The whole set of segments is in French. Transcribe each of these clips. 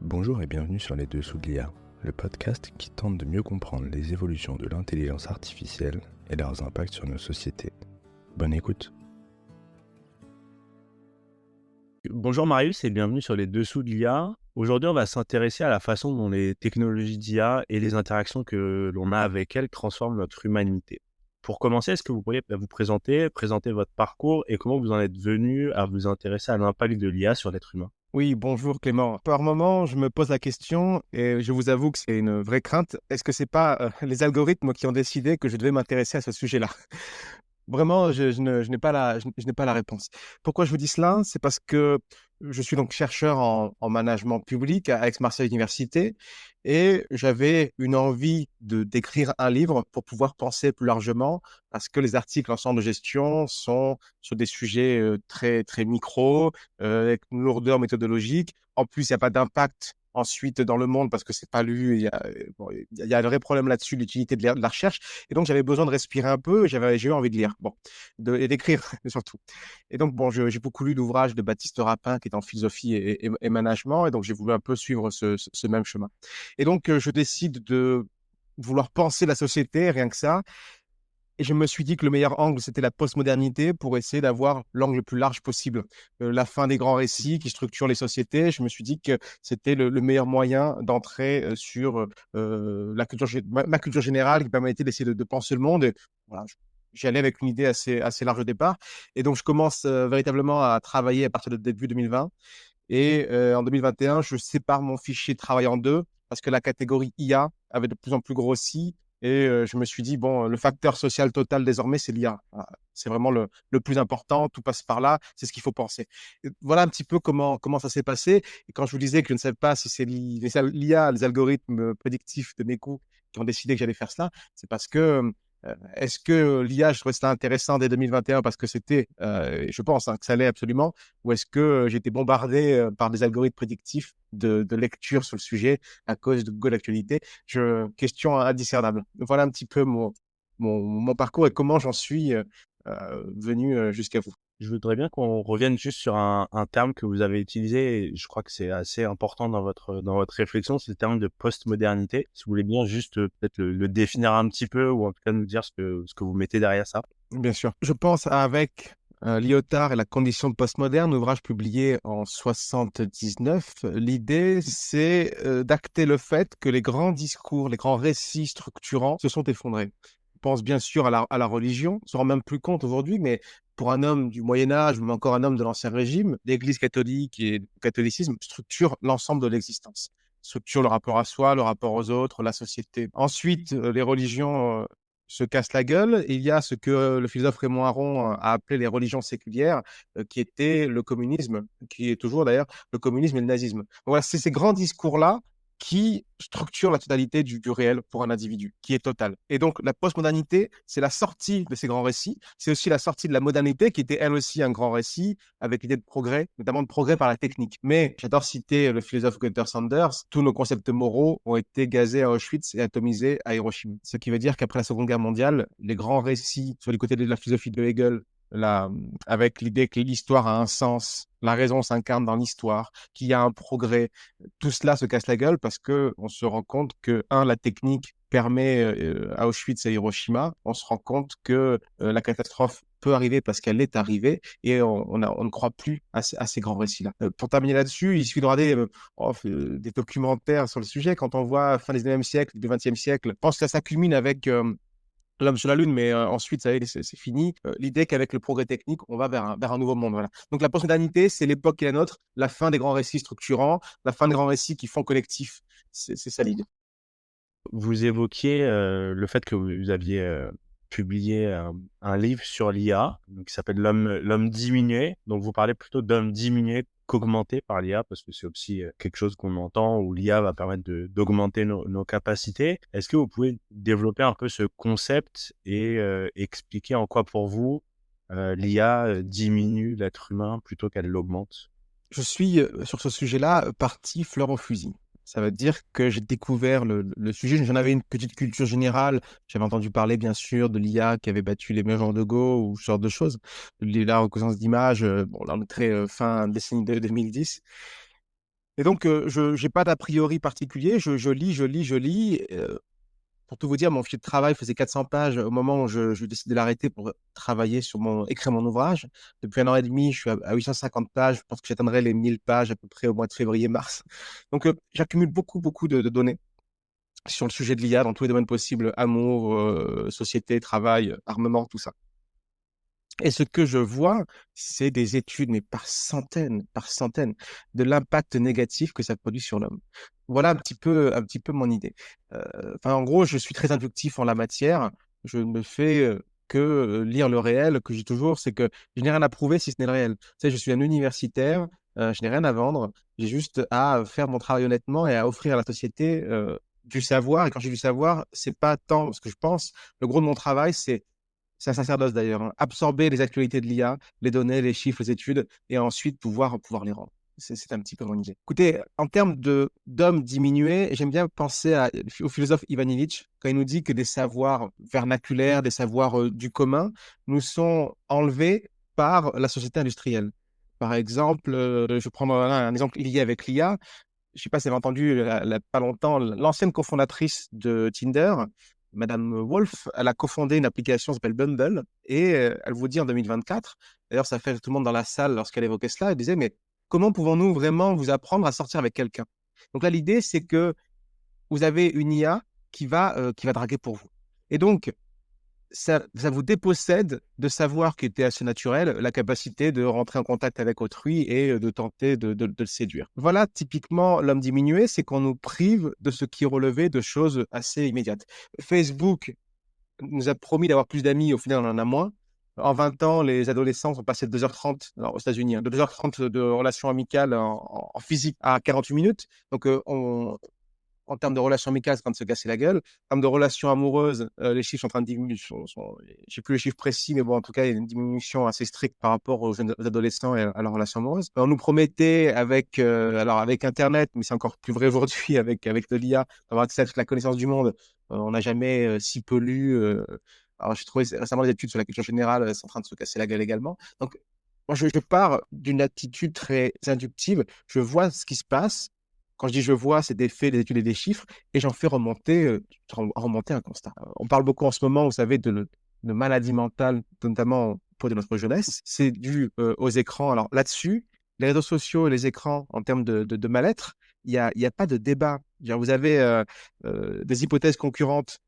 Bonjour et bienvenue sur Les Dessous de l'IA, le podcast qui tente de mieux comprendre les évolutions de l'intelligence artificielle et leurs impacts sur nos sociétés. Bonne écoute. Bonjour Marius et bienvenue sur Les Dessous de l'IA. Aujourd'hui, on va s'intéresser à la façon dont les technologies d'IA et les interactions que l'on a avec elles transforment notre humanité. Pour commencer, est-ce que vous pourriez vous présenter votre parcours et comment vous en êtes venu à vous intéresser à l'impact de l'IA sur l'être humain? Oui, bonjour Clément. Par moment, je me pose la question et je vous avoue que c'est une vraie crainte. Est-ce que c'est pas les algorithmes qui ont décidé que je devais m'intéresser à ce sujet-là? Vraiment, je n'ai pas je n'ai pas la réponse. Pourquoi je vous dis cela? C'est parce que je suis donc chercheur en management public à Aix-Marseille Université et j'avais une envie d'écrire un livre pour pouvoir penser plus largement parce que les articles en centre de gestion sont sur des sujets très, très micro, avec une lourdeur méthodologique. En plus, il n'y a pas d'impact ensuite dans le monde parce que c'est pas lu. Il y a un vrai problème là-dessus, l'utilité de la recherche. Et donc, j'avais besoin de respirer un peu. J'ai eu envie de lire, et d'écrire surtout. Et donc, j'ai beaucoup lu d'ouvrages de Baptiste Rapin qui est en philosophie et management. Et donc, j'ai voulu un peu suivre ce même chemin. Et donc, je décide de vouloir penser la société, rien que ça. Et je me suis dit que le meilleur angle, c'était la postmodernité pour essayer d'avoir l'angle le plus large possible. La fin des grands récits qui structurent les sociétés, je me suis dit que c'était le meilleur moyen d'entrer sur ma culture générale qui permettait d'essayer de penser le monde. Et voilà, j'y allais avec une idée assez large au départ. Et donc, je commence véritablement à travailler à partir de début 2020. Et en 2021, je sépare mon fichier de travail en deux parce que la catégorie IA avait de plus en plus grossi. Et je me suis dit, bon, le facteur social total désormais, c'est l'IA. Voilà. C'est vraiment le plus important. Tout passe par là. C'est ce qu'il faut penser. Et voilà un petit peu comment ça s'est passé. Et quand je vous disais que je ne savais pas si c'est l'IA, les algorithmes prédictifs de mes coûts qui ont décidé que j'allais faire cela, c'est parce que est-ce que l'IA, je trouvais ça intéressant dès 2021 parce que c'était, je pense que ça l'est absolument, ou est-ce que j'ai été bombardé par des algorithmes prédictifs de lecture sur le sujet à cause de Google Actualité? Question indiscernable. Voilà un petit peu mon parcours et comment j'en suis venu jusqu'à vous. Je voudrais bien qu'on revienne juste sur un terme que vous avez utilisé, et je crois que c'est assez important dans votre réflexion, c'est le terme de postmodernité. Si vous voulez bien juste peut-être le définir un petit peu ou en tout cas nous dire ce que vous mettez derrière ça. Bien sûr. Je pense avec Lyotard et la condition postmoderne, ouvrage publié en 79. L'idée, c'est d'acter le fait que les grands discours, les grands récits structurants se sont effondrés. On pense bien sûr à la religion, on se rend même plus compte aujourd'hui, mais pour un homme du Moyen-Âge, ou même encore un homme de l'Ancien Régime, l'Église catholique et le catholicisme structurent l'ensemble de l'existence. Structure le rapport à soi, le rapport aux autres, la société. Ensuite, les religions se cassent la gueule. Il y a ce que le philosophe Raymond Aron a appelé les religions séculières, qui était le communisme, qui est toujours d'ailleurs le communisme et le nazisme. Donc voilà, c'est ces grands discours-là qui structurent la totalité du réel pour un individu, qui est total. Et donc, la postmodernité, c'est la sortie de ces grands récits. C'est aussi la sortie de la modernité, qui était elle aussi un grand récit, avec l'idée de progrès, notamment de progrès par la technique. Mais j'adore citer le philosophe Gunther Sanders, tous nos concepts moraux ont été gazés à Auschwitz et atomisés à Hiroshima. Ce qui veut dire qu'après la Seconde Guerre mondiale, les grands récits, sur du côté de la philosophie de Hegel, avec l'idée que l'histoire a un sens, la raison s'incarne dans l'histoire, qu'il y a un progrès, tout cela se casse la gueule parce que on se rend compte que, la technique permet à Auschwitz et Hiroshima, on se rend compte que la catastrophe peut arriver parce qu'elle est arrivée et on ne croit plus à ces grands récits-là. Pour terminer là-dessus, il suffit de regarder des documentaires sur le sujet. Quand on voit fin du 19e siècle, du 20e siècle, je pense que ça s'accumule avec l'homme sur la Lune, mais ensuite, ça y est, c'est fini. L'idée qu'avec le progrès technique, on va vers un nouveau monde. Voilà. Donc la postmodernité, c'est l'époque qui est la nôtre, la fin des grands récits structurants, la fin des grands récits qui font collectif. C'est ça l'idée. Vous évoquiez le fait que vous aviez publié un livre sur l'IA, qui s'appelle L'homme diminué. Donc, vous parlez plutôt d'homme diminué qu'augmenté par l'IA, parce que c'est aussi quelque chose qu'on entend où l'IA va permettre d'augmenter nos capacités. Est-ce que vous pouvez développer un peu ce concept et expliquer en quoi pour vous l'IA diminue l'être humain plutôt qu'elle l'augmente? Je suis sur ce sujet-là parti fleur au fusil. Ça veut dire que j'ai découvert le sujet. J'en avais une petite culture générale. J'avais entendu parler, bien sûr, de l'IA qui avait battu les majors de Go ou ce genre de choses. La reconnaissance d'image, bon, là, on est très fin décennie de 2010. Et donc, je n'ai pas d'a priori particulier. Je lis, je lis, je lis. Pour tout vous dire, mon fichier de travail faisait 400 pages au moment où je décide de l'arrêter pour travailler écrire mon ouvrage. Depuis 1 an et demi, je suis à 850 pages. Je pense que j'atteindrai les 1000 pages à peu près au mois de février-mars. Donc, j'accumule beaucoup, beaucoup de données sur le sujet de l'IA dans tous les domaines possibles, amour, société, travail, armement, tout ça. Et ce que je vois, c'est des études, mais par centaines, de l'impact négatif que ça produit sur l'homme. Voilà un petit peu mon idée. Enfin, en gros, je suis très inductif en la matière. Je ne fais que lire le réel, que j'ai toujours, c'est que je n'ai rien à prouver si ce n'est le réel. Tu sais, je suis un universitaire, je n'ai rien à vendre. J'ai juste à faire mon travail honnêtement et à offrir à la société du savoir. Et quand j'ai du savoir, c'est pas tant ce que je pense. Le gros de mon travail, c'est un sacerdoce d'ailleurs, hein. Absorber les actualités de l'IA, les données, les chiffres, les études, et ensuite pouvoir les rendre. C'est un petit peu mon idée. Écoutez, en termes d'hommes diminués, j'aime bien penser au philosophe Ivan Illich, quand il nous dit que des savoirs vernaculaires, des savoirs du commun, nous sont enlevés par la société industrielle. Par exemple, je prends un exemple lié avec l'IA. Je ne sais pas si vous avez entendu, pas longtemps, l'ancienne cofondatrice de Tinder, Madame Wolf, elle a cofondé une application qui s'appelle Bumble et elle vous dit en 2024, d'ailleurs ça fait tout le monde dans la salle lorsqu'elle évoquait cela, elle disait mais comment pouvons-nous vraiment vous apprendre à sortir avec quelqu'un? Donc là l'idée c'est que vous avez une IA qui va draguer pour vous. Et donc ça vous dépossède de savoir qui était assez naturel, la capacité de rentrer en contact avec autrui et de tenter de le séduire. Voilà, typiquement, l'homme diminué, c'est qu'on nous prive de ce qui relevait de choses assez immédiates. Facebook nous a promis d'avoir plus d'amis, au final, on en a moins. En 20 ans, les adolescents sont passés de 2h30, alors aux États-Unis, de 2h30 de relations amicales en physique à 48 minutes. Donc, en termes de relations amicales, c'est en train de se casser la gueule. En termes de relations amoureuses, les chiffres sont en train de diminuer. Je ne sais plus les chiffres précis, mais bon, en tout cas, il y a une diminution assez stricte par rapport aux adolescents et à leurs relations amoureuses. On nous promettait alors avec Internet, mais c'est encore plus vrai aujourd'hui avec de l'IA, d'avoir accès à toute la connaissance du monde. On n'a jamais si peu lu. Alors, j'ai trouvé récemment des études sur la culture générale, c'est en train de se casser la gueule également. Donc, moi, je pars d'une attitude très inductive. Je vois ce qui se passe. Quand je dis je vois, c'est des faits, des études et des chiffres, et j'en fais remonter un constat. On parle beaucoup en ce moment, vous savez, de maladies mentales, notamment pour de notre jeunesse. C'est dû aux écrans. Alors là-dessus, les réseaux sociaux et les écrans, en termes de mal-être, il y a pas de débat. Vous avez des hypothèses concurrentes.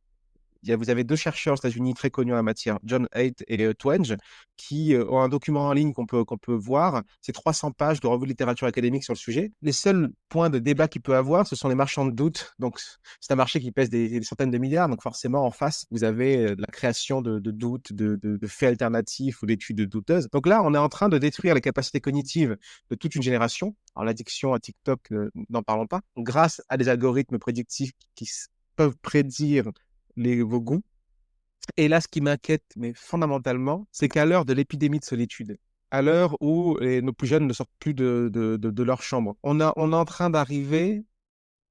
Vous avez deux chercheurs aux États-Unis très connus en la matière, John Haidt et Twenge, qui ont un document en ligne qu'on peut voir. C'est 300 pages de revue de littérature académique sur le sujet. Les seuls points de débat qu'il peut avoir, ce sont les marchands de doute. Donc, c'est un marché qui pèse des centaines de milliards. Donc, forcément, en face, vous avez la création de doutes, de faits alternatifs ou d'études douteuses. Donc là, on est en train de détruire les capacités cognitives de toute une génération. Alors, l'addiction à TikTok, n'en parlons pas. Grâce à des algorithmes prédictifs qui peuvent prédire vos goûts. Et là, ce qui m'inquiète, mais fondamentalement, c'est qu'à l'heure de l'épidémie de solitude, à l'heure où nos plus jeunes ne sortent plus de leur chambre, on est en train d'arriver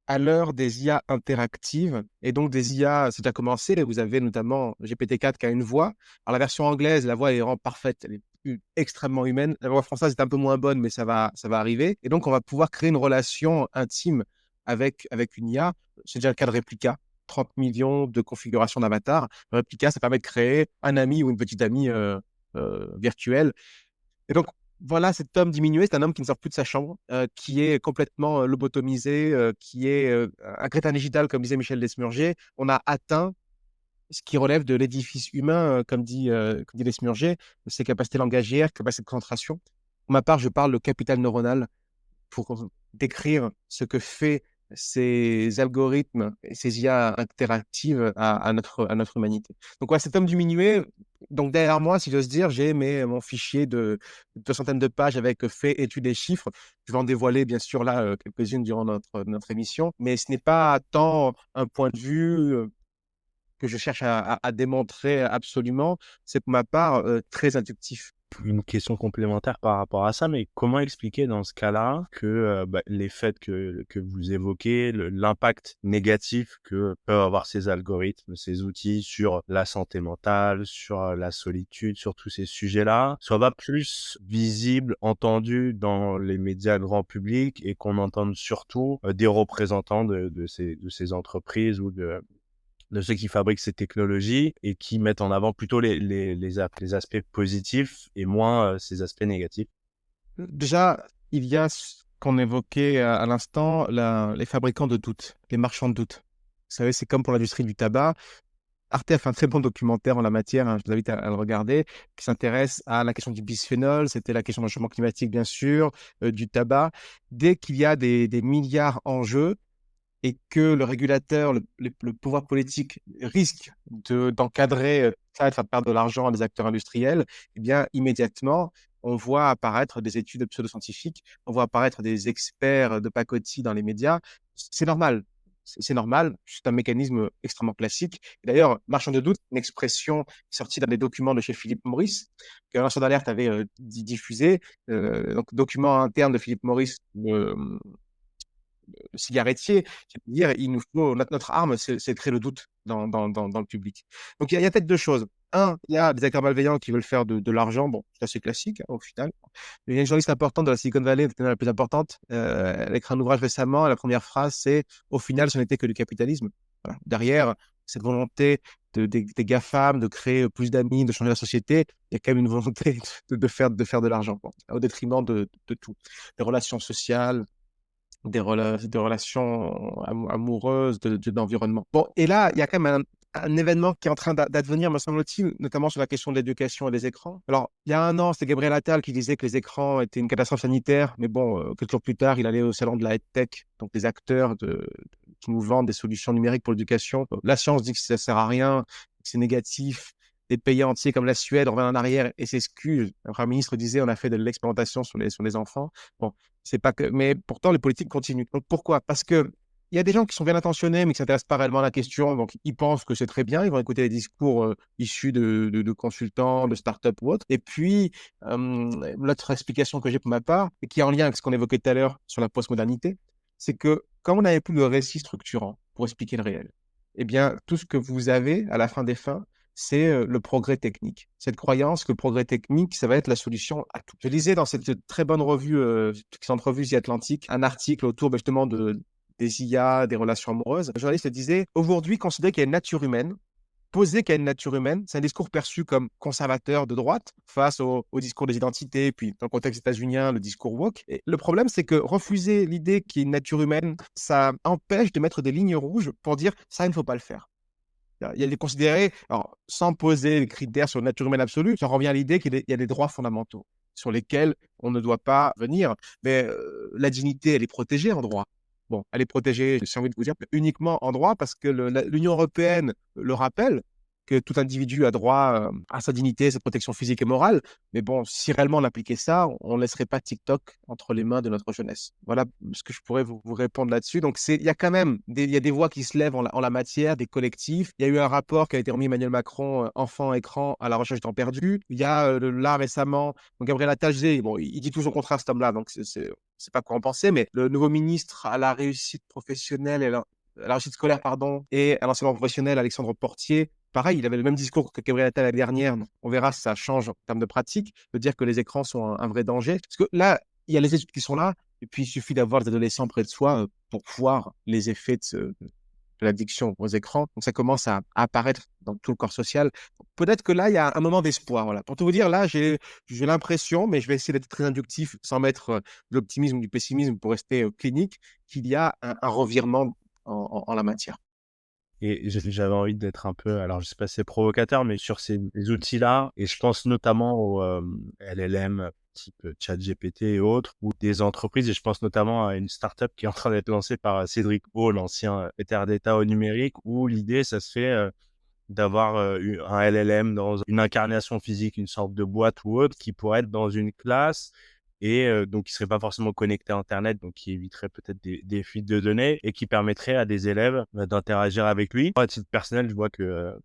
à l'heure des IA interactives. Et donc, des IA, c'est déjà commencé. Vous avez notamment GPT-4 qui a une voix. Alors, la version anglaise, la voix est vraiment parfaite. Elle est extrêmement humaine. La voix française est un peu moins bonne, mais ça va arriver. Et donc, on va pouvoir créer une relation intime avec une IA. C'est déjà le cas de Replica. 30 millions de configurations d'avatar. Replica, ça permet de créer un ami ou une petite amie virtuelle. Et donc, voilà, cet homme diminué, c'est un homme qui ne sort plus de sa chambre, qui est complètement lobotomisé, qui est un crétin digital, comme disait Michel Desmurger. On a atteint ce qui relève de l'édifice humain, comme dit Desmurger, ses capacités langagières, capacités de concentration. Pour ma part, je parle de capital neuronal pour décrire ce que fait ces algorithmes et ces IA interactives à notre humanité. Donc, ouais, cet homme diminué, donc derrière moi, si j'ose dire, j'ai mon fichier de centaines de pages avec faits, études et chiffres. Je vais en dévoiler, bien sûr, là, quelques-unes durant notre émission, mais ce n'est pas tant un point de vue que je cherche à démontrer absolument, c'est pour ma part très inductif. une question complémentaire par rapport à ça, mais comment expliquer dans ce cas-là que les faits que vous évoquez, l'impact négatif que peuvent avoir ces algorithmes, ces outils sur la santé mentale, sur la solitude, sur tous ces sujets-là, soient pas plus visibles, entendus dans les médias grand public et qu'on entende surtout des représentants de ces entreprises ou de ceux qui fabriquent ces technologies et qui mettent en avant plutôt les aspects positifs et moins ces aspects négatifs. Déjà, il y a ce qu'on évoquait à l'instant, les fabricants de doute, les marchands de doute. Vous savez, c'est comme pour l'industrie du tabac. Arte a fait un très bon documentaire en la matière, je vous invite à le regarder, qui s'intéresse à la question du bisphénol, c'était la question du changement climatique, bien sûr, du tabac. Dès qu'il y a des milliards en jeu, et que le régulateur, le pouvoir politique risque d'encadrer ça, de faire perdre de l'argent à des acteurs industriels, eh bien, immédiatement, on voit apparaître des études pseudo-scientifiques, on voit apparaître des experts de pacotille dans les médias. C'est normal. C'est normal, c'est un mécanisme extrêmement classique. D'ailleurs, marchand de doute, une expression sortie dans des documents de chez Philippe Morris, que lanceur d'alerte avait diffusé. Donc, document interne de Philippe Morris, le cigarettier, c'est-à-dire il nous faut notre arme, c'est créer le doute dans le public. Donc il y a peut-être deux choses. Un, il y a des acteurs malveillants qui veulent faire de l'argent. Bon, c'est assez classique au final. Il y a une journaliste importante de la Silicon Valley, la plus importante. Elle a écrit un ouvrage récemment. Et la première phrase, c'est au final, ce n'était que du capitalisme. Voilà. Derrière cette volonté des GAFAM de créer plus d'amis, de changer la société, il y a quand même une volonté de faire de l'argent, bon, au détriment de tout. Des relations sociales, des relations amoureuses, d'environnement. Bon, et là, il y a quand même un événement qui est en train d'advenir, me semble-t-il, notamment sur la question de l'éducation et des écrans. Alors, il y a un an, c'était Gabriel Attal qui disait que les écrans étaient une catastrophe sanitaire, mais bon, quelques jours plus tard, il allait au salon de la tech, donc des acteurs qui nous vendent des solutions numériques pour l'éducation. La science dit que ça sert à rien, que c'est négatif. Des pays entiers comme la Suède reviennent en arrière et s'excusent. Le Premier ministre disait on a fait de l'expérimentation sur les enfants. Bon, c'est pas que, mais pourtant les politiques continuent. Donc pourquoi? Parce que il y a des gens qui sont bien intentionnés mais qui s'intéressent pas réellement à la question. Donc ils pensent que c'est très bien. Ils vont écouter les discours issus de consultants, de start-up ou autres. Et puis l'autre explication que j'ai pour ma part et qui est en lien avec ce qu'on évoquait tout à l'heure sur la postmodernité, c'est que comme on n'avait plus de récit structurant pour expliquer le réel, eh bien tout ce que vous avez à la fin des fins, c'est le progrès technique. Cette croyance que le progrès technique, ça va être la solution à tout. Je lisais dans cette très bonne revue, revue The Atlantic, un article autour justement des IA, des relations amoureuses. Le journaliste disait, aujourd'hui, considérer qu'il y a une nature humaine, poser qu'il y a une nature humaine, c'est un discours perçu comme conservateur de droite face au discours des identités, puis dans le contexte états-unien, le discours woke. Et le problème, c'est que refuser l'idée qu'il y a une nature humaine, ça empêche de mettre des lignes rouges pour dire ça, il ne faut pas le faire. Il y a des considérés, alors, sans poser les critères sur la nature humaine absolue, ça revient à l'idée qu'il y a des droits fondamentaux sur lesquels on ne doit pas venir. Mais la dignité, elle est protégée en droit. Bon, elle est protégée, j'ai envie de vous dire, uniquement en droit parce que l'Union européenne le rappelle que tout individu a droit à sa dignité, sa protection physique et morale. Mais bon, si réellement on appliquait ça, on ne laisserait pas TikTok entre les mains de notre jeunesse. Voilà ce que je pourrais vous répondre là-dessus. Donc, il y a quand même il y a des voix qui se lèvent en la matière, des collectifs. Il y a eu un rapport qui a été remis Emmanuel Macron, enfant écran à la recherche du temps perdu. Il y a là récemment, Gabriel Attal disait, bon, il dit tout son contraire cet homme-là, donc c'est pas quoi en penser, mais le nouveau ministre à la réussite professionnelle et à la réussite scolaire, pardon, et à l'enseignement professionnel, Alexandre Portier, pareil, il avait le même discours que Gabriel Attal l'année dernière. On verra si ça change en termes de pratique, de dire que les écrans sont un vrai danger. Parce que là, il y a les études qui sont là, et puis il suffit d'avoir des adolescents près de soi pour voir les effets de l'addiction aux écrans. Donc ça commence à apparaître dans tout le corps social. Peut-être que là, il y a un moment d'espoir. Voilà. Pour tout vous dire, là, j'ai l'impression, mais je vais essayer d'être très inductif sans mettre de l'optimisme ou du pessimisme pour rester clinique, qu'il y a un revirement en la matière. Et j'avais envie d'être un peu, alors je sais pas si c'est provocateur, mais sur ces outils-là, et je pense notamment aux LLM type ChatGPT et autres, ou des entreprises, et je pense notamment à une startup qui est en train d'être lancée par Cédric O, l'ancien secrétaire d'État au numérique, où l'idée, ça se fait d'avoir un LLM dans une incarnation physique, une sorte de boîte ou autre, qui pourrait être dans une classe et donc qui serait pas forcément connecté à Internet, donc qui éviterait peut-être des fuites de données et qui permettrait à des élèves d'interagir avec lui. Moi, à titre personnel, je vois que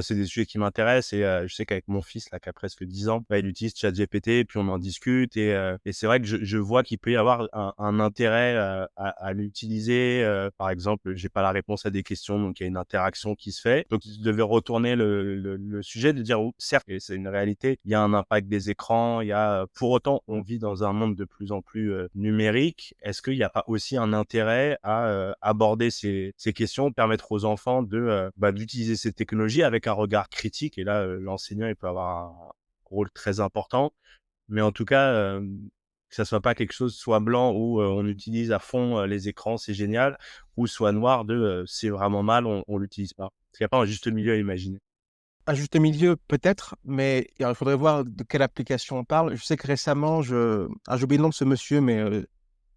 c'est des sujets qui m'intéressent et je sais qu'avec mon fils là qui a presque 10 ans, il utilise ChatGPT puis on en discute et c'est vrai que je vois qu'il peut y avoir un intérêt à l'utiliser. Par exemple, j'ai pas la réponse à des questions, donc il y a une interaction qui se fait. Donc je devais retourner le sujet de dire certes, et c'est une réalité, il y a un impact des écrans, il y a pour autant on vit dans un monde de plus en plus numérique. Est-ce qu'il n'y a pas aussi un intérêt à aborder ces questions, permettre aux enfants d'utiliser ces technologies avec un regard critique. Et là, l'enseignant, il peut avoir un rôle très important. Mais en tout cas, que ça soit pas quelque chose soit blanc où on utilise à fond les écrans, c'est génial, ou soit noir c'est vraiment mal, on l'utilise pas. Il n'y a pas un juste milieu à imaginer. Un juste milieu, peut-être, mais il faudrait voir de quelle application on parle. Je sais que récemment, j'ai oublié le nom de ce monsieur, mais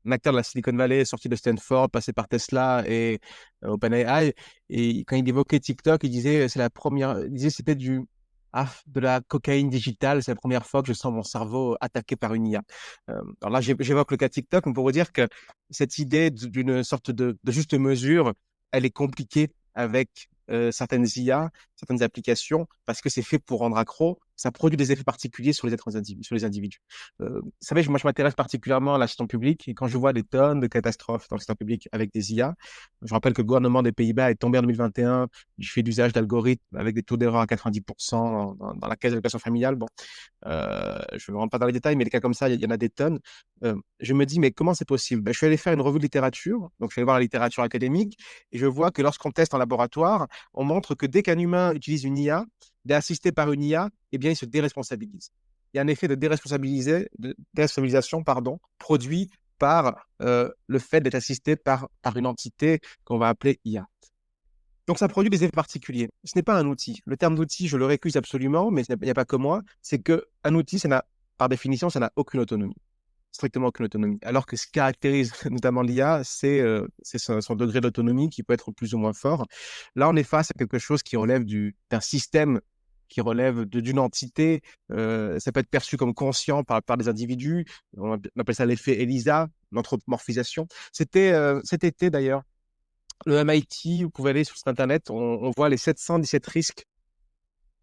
un acteur de la Silicon Valley, sorti de Stanford, passé par Tesla et OpenAI. Et quand il évoquait TikTok, il disait il disait c'était de la cocaïne digitale. C'est la première fois que je sens mon cerveau attaqué par une IA. Alors là, j'évoque le cas TikTok, mais pour vous dire que cette idée d'une sorte de juste mesure, elle est compliquée avec certaines IA, certaines applications, parce que c'est fait pour rendre accro. Ça produit des effets particuliers sur les individus. Vous savez, moi, je m'intéresse particulièrement à la gestion publique et quand je vois des tonnes de catastrophes dans le secteur public avec des IA, je rappelle que le gouvernement des Pays-Bas est tombé en 2021 du fait d'usage d'algorithmes avec des taux d'erreur à 90% dans la caisse d'allocation familiale. Bon, je ne rentre pas dans les détails, mais des cas comme ça, il y en a des tonnes. Je me dis, mais comment c'est possible? Je suis allé faire une revue de littérature, donc je suis allé voir la littérature académique, et je vois que lorsqu'on teste en laboratoire, on montre que dès qu'un humain utilise une IA, d'assister par une IA, eh bien, il se déresponsabilise. Il y a un effet de déresponsabilisation, produit par le fait d'être assisté par une entité qu'on va appeler IA. Donc, ça produit des effets particuliers. Ce n'est pas un outil. Le terme d'outil, je le récuse absolument, mais il n'y a pas que moi. C'est qu'un outil, par définition, ça n'a aucune autonomie. Strictement aucune autonomie. Alors que ce qui caractérise notamment l'IA, c'est son degré d'autonomie qui peut être plus ou moins fort. Là, on est face à quelque chose qui relève d'un système, qui relève d'une entité. Ça peut être perçu comme conscient par des individus. On appelle ça l'effet ELISA, l'anthropomorphisation. C'était cet été d'ailleurs. Le MIT, vous pouvez aller sur Internet, on voit les 717 risques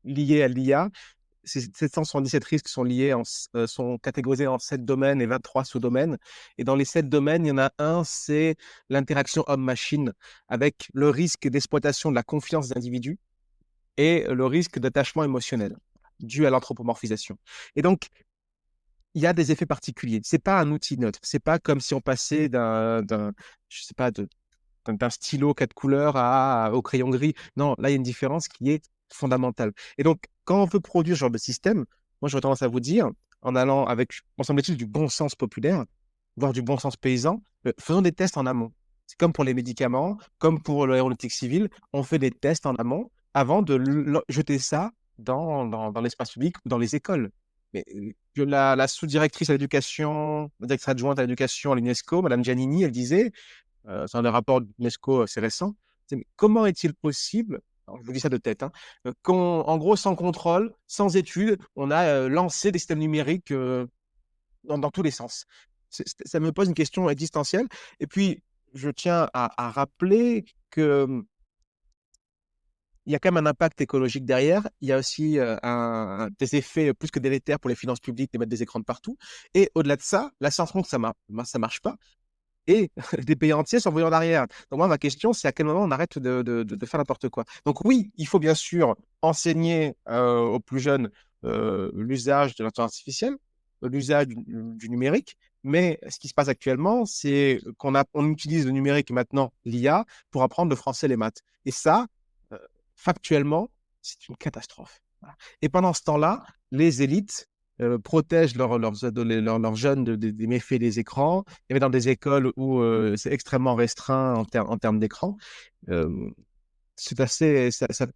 liés à l'IA. Ces 777 risques sont catégorisés en 7 domaines et 23 sous-domaines. Et dans les 7 domaines, il y en a un, c'est l'interaction homme-machine, avec le risque d'exploitation de la confiance des individus et le risque d'attachement émotionnel dû à l'anthropomorphisation. Et donc, il y a des effets particuliers. Ce n'est pas un outil neutre. Ce n'est pas comme si on passait d'un stylo 4 couleurs au crayon gris. Non, là, il y a une différence qui est fondamentale. Et donc, quand on veut produire ce genre de système, moi, j'aurais tendance à vous dire, en allant avec, me semble-t-il, du bon sens populaire, voire du bon sens paysan, faisons des tests en amont. C'est comme pour les médicaments, comme pour l'aéronautique civile, on fait des tests en amont avant de jeter ça dans l'espace public ou dans les écoles. Mais la sous-directrice à l'éducation, la directrice adjointe à l'éducation à l'UNESCO, Madame Giannini, elle disait, c'est un des rapports de l'UNESCO assez récent, comment est-il possible, alors je vous dis ça de tête, qu'en gros, sans contrôle, sans études, on a lancé des systèmes numériques dans tous les sens. Ça me pose une question existentielle. Et puis, je tiens à rappeler que il y a quand même un impact écologique derrière. Il y a aussi des effets plus que délétères pour les finances publiques de mettre des écrans de partout. Et au-delà de ça, la science montre que ça marche pas. Et des pays entiers sont revenus en arrière. Donc moi, ma question, c'est à quel moment on arrête de faire n'importe quoi. Donc oui, il faut bien sûr enseigner aux plus jeunes l'usage de l'intelligence artificielle, l'usage du numérique, mais ce qui se passe actuellement, c'est on utilise le numérique maintenant, l'IA, pour apprendre le français et les maths. Et ça, factuellement, c'est une catastrophe. Voilà. Et pendant ce temps-là, les élites protègent leurs jeunes des méfaits des écrans. Il y avait dans des écoles où c'est extrêmement restreint en termes d'écran. C'est assez, ça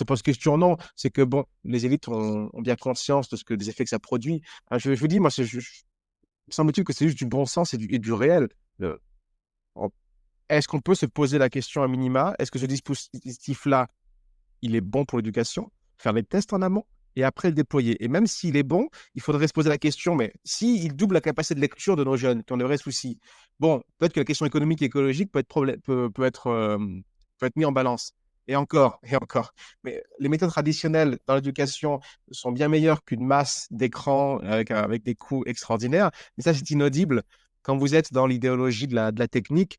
pose question, non. C'est que bon, les élites ont bien conscience des effets que ça produit. Je vous dis, moi, il me semble-t-il que c'est juste du bon sens et du réel. Est-ce qu'on peut se poser la question à minima? Est-ce que ce dispositif-là, il est bon pour l'éducation? Faire les tests en amont et après le déployer. Et même s'il est bon, il faudrait se poser la question, mais s'il double la capacité de lecture de nos jeunes, qui ont de vrais soucis, bon, peut-être que la question économique et écologique peut être mis en balance. Et encore, et encore. Mais les méthodes traditionnelles dans l'éducation sont bien meilleures qu'une masse d'écrans avec des coûts extraordinaires. Mais ça, c'est inaudible. Quand vous êtes dans l'idéologie de la technique,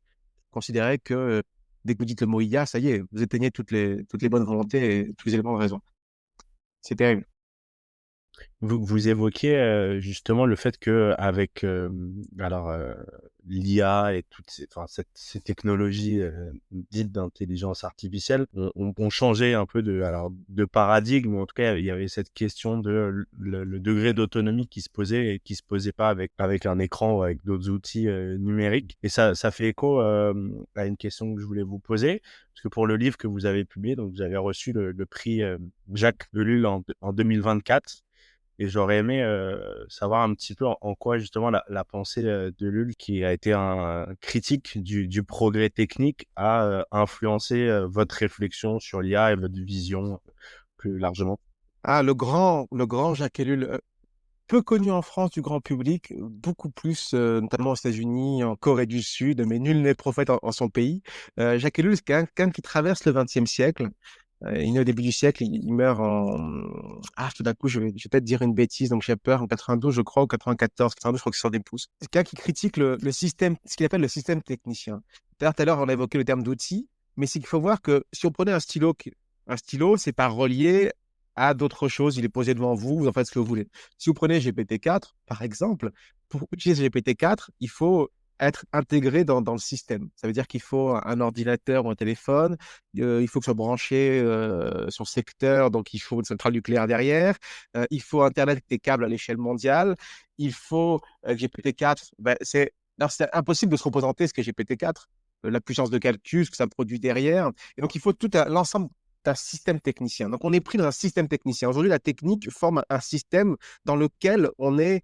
considérez que dès que vous dites le mot IA, ça y est, vous éteignez toutes les bonnes volontés et tous les éléments de raison. C'est terrible. Vous évoquiez justement le fait que avec l'IA et toutes ces technologies dites d'intelligence artificielle ont changé un peu de paradigme, ou en tout cas il y avait cette question de le degré d'autonomie qui se posait et qui se posait pas avec un écran ou avec d'autres outils numériques. Et ça fait écho à une question que je voulais vous poser, parce que pour le livre que vous avez publié, donc vous avez reçu le prix Jacques Ellul en 2024. Et j'aurais aimé savoir un petit peu en quoi justement la pensée de Lull, qui a été un critique du progrès technique, a influencé votre réflexion sur l'IA et votre vision plus largement. Ah, le grand Jacques Ellul, peu connu en France du grand public, beaucoup plus, notamment aux États-Unis, en Corée du Sud, mais nul n'est prophète en son pays. Jacques Ellul, c'est quelqu'un qui traverse le XXe siècle. Il est né au début du siècle, il meurt en... Ah, tout d'un coup, je vais peut-être dire une bêtise, donc j'ai peur, en 92, je crois, ou 94, 92, je crois que c'est sur des pouces. C'est quelqu'un qui critique le système, ce qu'il appelle le système technicien. D'ailleurs, tout à l'heure, on a évoqué le terme d'outil, mais c'est qu'il faut voir que si on prenait un stylo, c'est pas relié à d'autres choses, il est posé devant vous, vous en faites ce que vous voulez. Si vous prenez GPT-4, par exemple, pour utiliser GPT-4, il faut être intégré dans le système. Ça veut dire qu'il faut un ordinateur ou un téléphone, il faut que ce soit branché sur secteur, donc il faut une centrale nucléaire derrière, il faut Internet avec des câbles à l'échelle mondiale, il faut GPT-4, c'est impossible de se représenter ce qu'est GPT-4, la puissance de calcul, ce que ça produit derrière, et donc il faut tout l'ensemble d'un système technicien. Donc on est pris dans un système technicien. Aujourd'hui, la technique forme un système dans lequel on est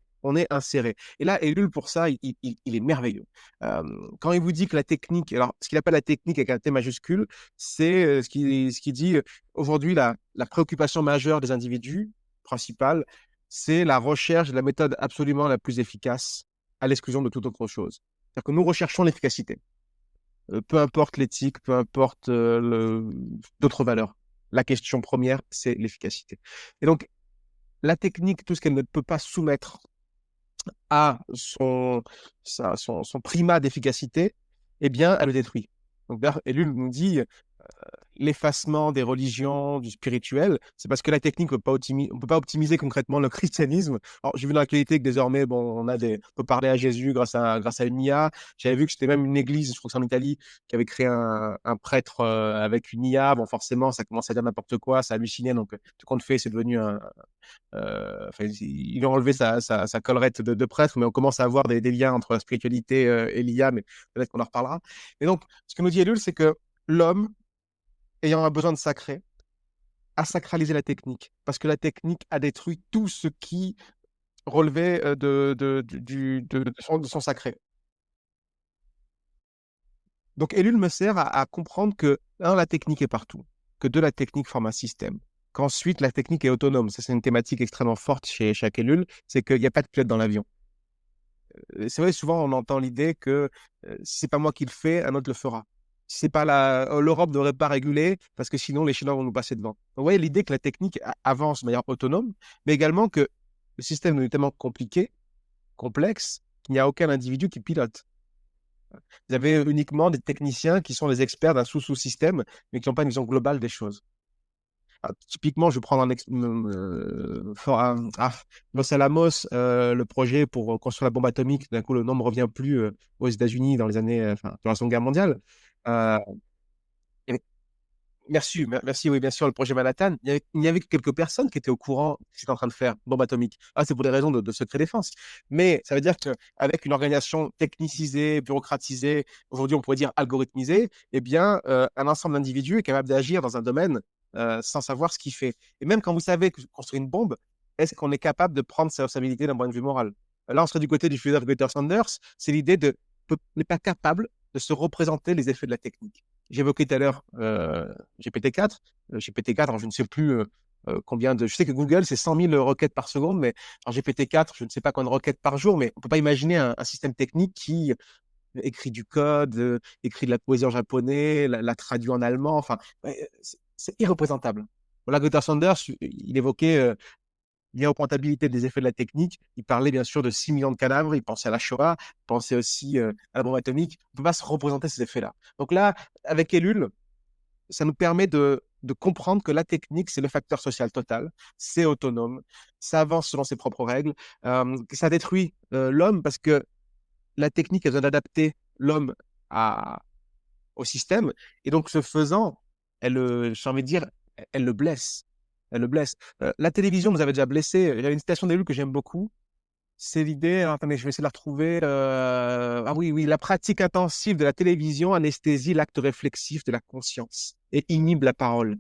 inséré. Et là, Ellul, pour ça, il est merveilleux. Quand il vous dit que la technique, alors ce qu'il appelle la technique avec un T majuscule, c'est ce qu'il dit aujourd'hui, la préoccupation majeure des individus principale, c'est la recherche de la méthode absolument la plus efficace à l'exclusion de toute autre chose. C'est-à-dire que nous recherchons l'efficacité. Peu importe l'éthique, peu importe d'autres valeurs. La question première, c'est l'efficacité. Et donc, la technique, tout ce qu'elle ne peut pas soumettre à son primat d'efficacité, eh bien, elle le détruit. Donc, Ellul nous dit l'effacement des religions, du spirituel, c'est parce que la technique ne peut pas optimiser concrètement le christianisme. Alors, j'ai vu dans l'actualité que désormais, bon, on peut parler à Jésus grâce à une IA. J'avais vu que c'était même une église, je crois que c'est en Italie, qui avait créé un prêtre avec une IA. Bon, forcément, ça commence à dire n'importe quoi, ça hallucinait. Donc, tout compte fait, c'est devenu ils ont enlevé sa collerette de prêtre, mais on commence à avoir des liens entre la spiritualité et l'IA, mais peut-être qu'on en reparlera. Et donc, ce que nous dit Ellul, c'est que l'homme, ayant un besoin de sacré, a sacralisé la technique, parce que la technique a détruit tout ce qui relevait de son sacré. Donc, Ellul me sert à comprendre que, un, la technique est partout, que deux, la technique forme un système, qu'ensuite, la technique est autonome. Ça, c'est une thématique extrêmement forte chez Ellul, c'est qu'il n'y a pas de pilote dans l'avion. C'est vrai, souvent, on entend l'idée que si c'est pas moi qui le fais, un autre le fera. Si c'est pas l'Europe ne devrait pas réguler parce que sinon les Chinois vont nous passer devant. Donc, vous voyez l'idée que la technique avance de manière autonome, mais également que le système est tellement compliqué, complexe, qu'il n'y a aucun individu qui pilote. Vous avez uniquement des techniciens qui sont les experts d'un sous-système, mais qui n'ont pas une vision globale des choses. Alors, typiquement, je vais prendre Los Alamos, le projet pour construire la bombe atomique. D'un coup, le nom ne revient plus aux États-Unis dans les années, dans la Seconde Guerre mondiale. Euh, merci, oui, bien sûr, le projet Manhattan. Il n'y avait que quelques personnes qui étaient au courant de ce qu'ils étaient en train de faire, bombe atomique. Ah, c'est pour des raisons de secret défense. Mais ça veut dire qu'avec une organisation technicisée, bureaucratisée, aujourd'hui on pourrait dire algorithmisée, eh bien, un ensemble d'individus est capable d'agir dans un domaine sans savoir ce qu'il fait. Et même quand vous savez construire une bombe, est-ce qu'on est capable de prendre ses responsabilités d'un point de vue moral? Là, on serait du côté du philosophe Gunther Sanders. C'est l'idée n'est pas capable de se représenter les effets de la technique. J'évoquais tout à l'heure GPT-4. GPT-4, alors je ne sais plus combien de... Je sais que Google, c'est 100 000 requêtes par seconde, mais en GPT-4, je ne sais pas combien de requêtes par jour, mais on ne peut pas imaginer un système technique qui écrit du code, écrit de la poésie en japonais, l'a traduit en allemand. Enfin, ouais, c'est irreprésentable. Voilà, Greta Sanders, il évoquait l'irreprésentabilité des effets de la technique. Il parlait bien sûr de 6 millions de cadavres, il pensait à la Shoah, il pensait aussi à la bombe atomique. On ne peut pas se représenter ces effets-là. Donc là, avec Ellul, ça nous permet de comprendre que la technique, c'est le facteur social total, c'est autonome, ça avance selon ses propres règles, que ça détruit l'homme parce que la technique a besoin d'adapter l'homme au système, et donc ce faisant, j'ai envie de dire, elle le blesse. Elle le blesse. La télévision nous avait déjà blessé. Il y a une citation d'Ellul que j'aime beaucoup. C'est l'idée, alors, attendez, je vais essayer de la retrouver. Ah oui, oui, la pratique intensive de la télévision anesthésie l'acte réflexif de la conscience et inhibe la parole.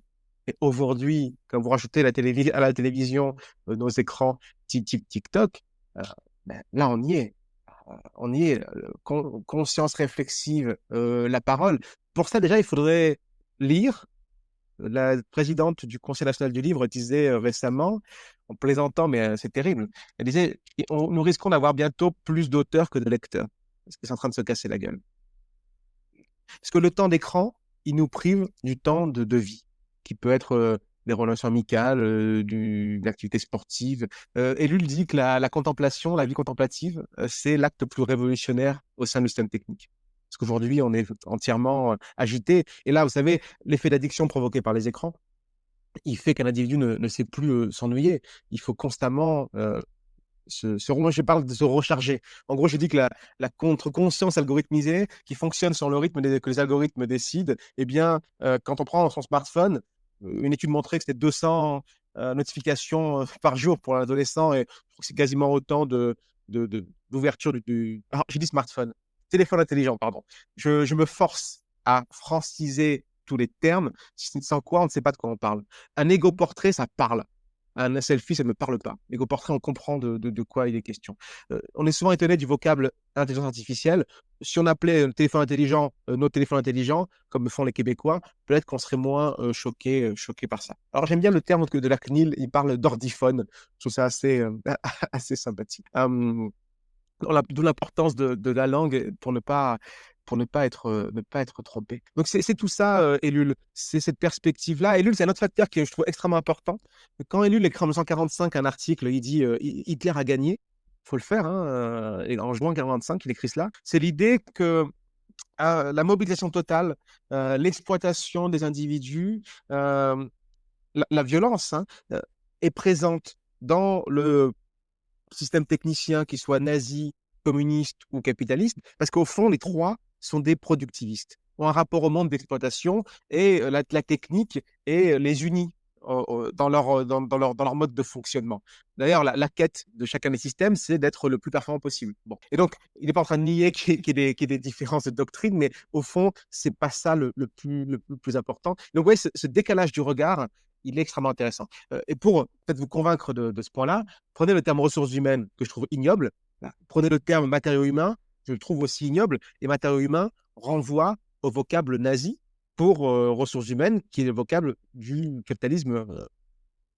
Et aujourd'hui, quand vous rajoutez à la télévision nos écrans type TikTok, ben, là, on y est. On y est. Conscience réflexive, la parole. Pour ça, déjà, il faudrait lire. La présidente du Conseil national du livre disait récemment, en plaisantant, mais c'est terrible, elle disait, nous risquons d'avoir bientôt plus d'auteurs que de lecteurs, parce que c'est en train de se casser la gueule. Parce que le temps d'écran, il nous prive du temps de vie, qui peut être des relations amicales, de l'activité sportive. Ellul dit que la contemplation, la vie contemplative, c'est l'acte le plus révolutionnaire au sein du système technique. Parce qu'aujourd'hui, on est entièrement agité. Et là, vous savez, l'effet d'addiction provoqué par les écrans, il fait qu'un individu ne sait plus s'ennuyer. Il faut constamment moi, je parle de se recharger. En gros, je dis que la contre-conscience algorithmisée qui fonctionne sur le rythme que les algorithmes décident, eh bien, quand on prend son smartphone, une étude montrait que c'était 200 notifications par jour pour un adolescent, et je trouve que c'est quasiment autant d'ouverture Alors, j'ai dit smartphone, téléphone intelligent, pardon. Je me force à franciser tous les termes, sans quoi on ne sait pas de quoi on parle. Un égo-portrait, ça parle. Un selfie, ça ne me parle pas. Égo-portrait, on comprend de quoi il est question. On est souvent étonné du vocable intelligence artificielle. Si on appelait le téléphone intelligent nos téléphones intelligents, comme le font les Québécois, peut-être qu'on serait moins choqué par ça. Alors j'aime bien le terme de la CNIL, il parle d'ordiphone. Je trouve ça assez, assez sympathique. D'où l'importance de la langue pour ne pas être trompé. Donc c'est tout ça, Ellul. C'est cette perspective-là. Ellul, c'est un autre facteur que je trouve extrêmement important. Quand Ellul écrit en 1945 un article, il dit Hitler a gagné. Il faut le faire. Hein, et en juin 1945, il écrit cela. C'est l'idée que la mobilisation totale, l'exploitation des individus, la violence hein, est présente dans le système technicien, qu'il soit nazi, communiste ou capitaliste, parce qu'au fond, les trois sont des productivistes, ont un rapport au monde d'exploitation, et la technique et les unit dans leur mode de fonctionnement. D'ailleurs, la quête de chacun des systèmes, c'est d'être le plus performant possible. Bon. Et donc, il n'est pas en train de nier qu'il y ait des différences de doctrine, mais au fond, c'est pas ça le plus important. Donc, vous voyez, ce décalage du regard, il est extrêmement intéressant. Et pour peut-être vous convaincre de ce point-là, prenez le terme ressources humaines, que je trouve ignoble. Prenez le terme matériaux humains, je le trouve aussi ignoble. Et matériaux humains renvoie au vocable nazi pour ressources humaines, qui est le vocable du capitalisme.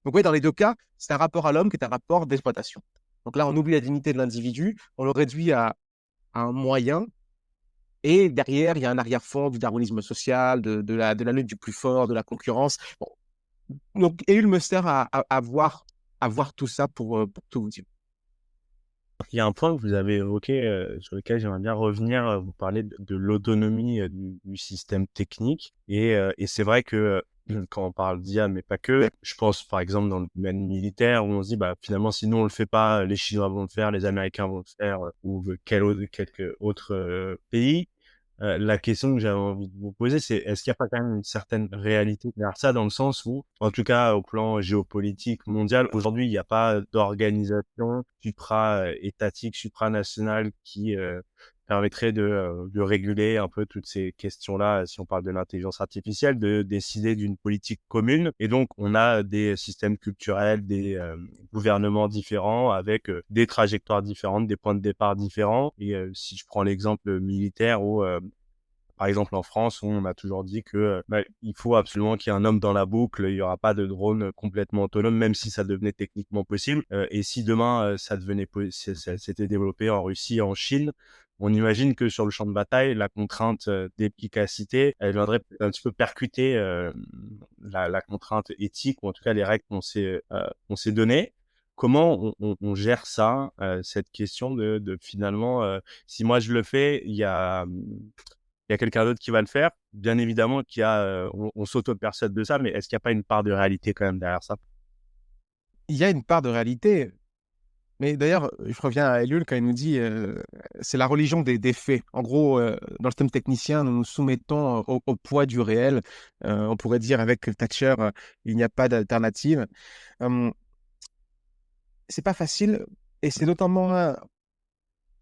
Donc oui, dans les deux cas, c'est un rapport à l'homme qui est un rapport d'exploitation. Donc là, on oublie la dignité de l'individu, on le réduit à un moyen, et derrière, il y a un arrière-fond du darwinisme social, de la lutte du plus fort, de la concurrence. Bon. Donc, Ellul me sert à voir tout ça pour tout vous dire. Il y a un point que vous avez évoqué sur lequel j'aimerais bien revenir. Vous parlez de l'autonomie du système technique. Et c'est vrai que quand on parle d'IA, mais pas que, je pense par exemple dans le domaine militaire où on se dit bah finalement si nous on le fait pas, les Chinois vont le faire, les Américains vont le faire ou quelques autres pays. La question que j'avais envie de vous poser, c'est est-ce qu'il n'y a pas quand même une certaine réalité derrière ça, dans le sens où, en tout cas au plan géopolitique mondial, aujourd'hui, il n'y a pas d'organisation supra-étatique, supranationale qui permettrait de réguler un peu toutes ces questions-là, si on parle de l'intelligence artificielle, de décider d'une politique commune. Et donc, on a des systèmes culturels, des gouvernements différents, avec des trajectoires différentes, des points de départ différents. Et si je prends l'exemple militaire où par exemple, en France, on a toujours dit que il faut absolument qu'il y ait un homme dans la boucle. Il n'y aura pas de drone complètement autonome, même si ça devenait techniquement possible. Et si demain, ça s'était développé en Russie, en Chine, on imagine que sur le champ de bataille, la contrainte d'efficacité, elle viendrait un petit peu percuter la contrainte éthique, ou en tout cas les règles qu'on s'est données. Comment on gère ça, cette question de finalement, si moi je le fais, il y a quelqu'un d'autre qui va le faire. Bien évidemment on s'auto-persuade de ça, mais est-ce qu'il n'y a pas une part de réalité quand même derrière ça? Il y a une part de réalité. Mais d'ailleurs, je reviens à Ellul quand il nous dit c'est la religion des faits. En gros, dans le système technicien, nous nous soumettons au poids du réel. On pourrait dire avec Thatcher, il n'y a pas d'alternative. Euh, c'est pas facile et c'est notamment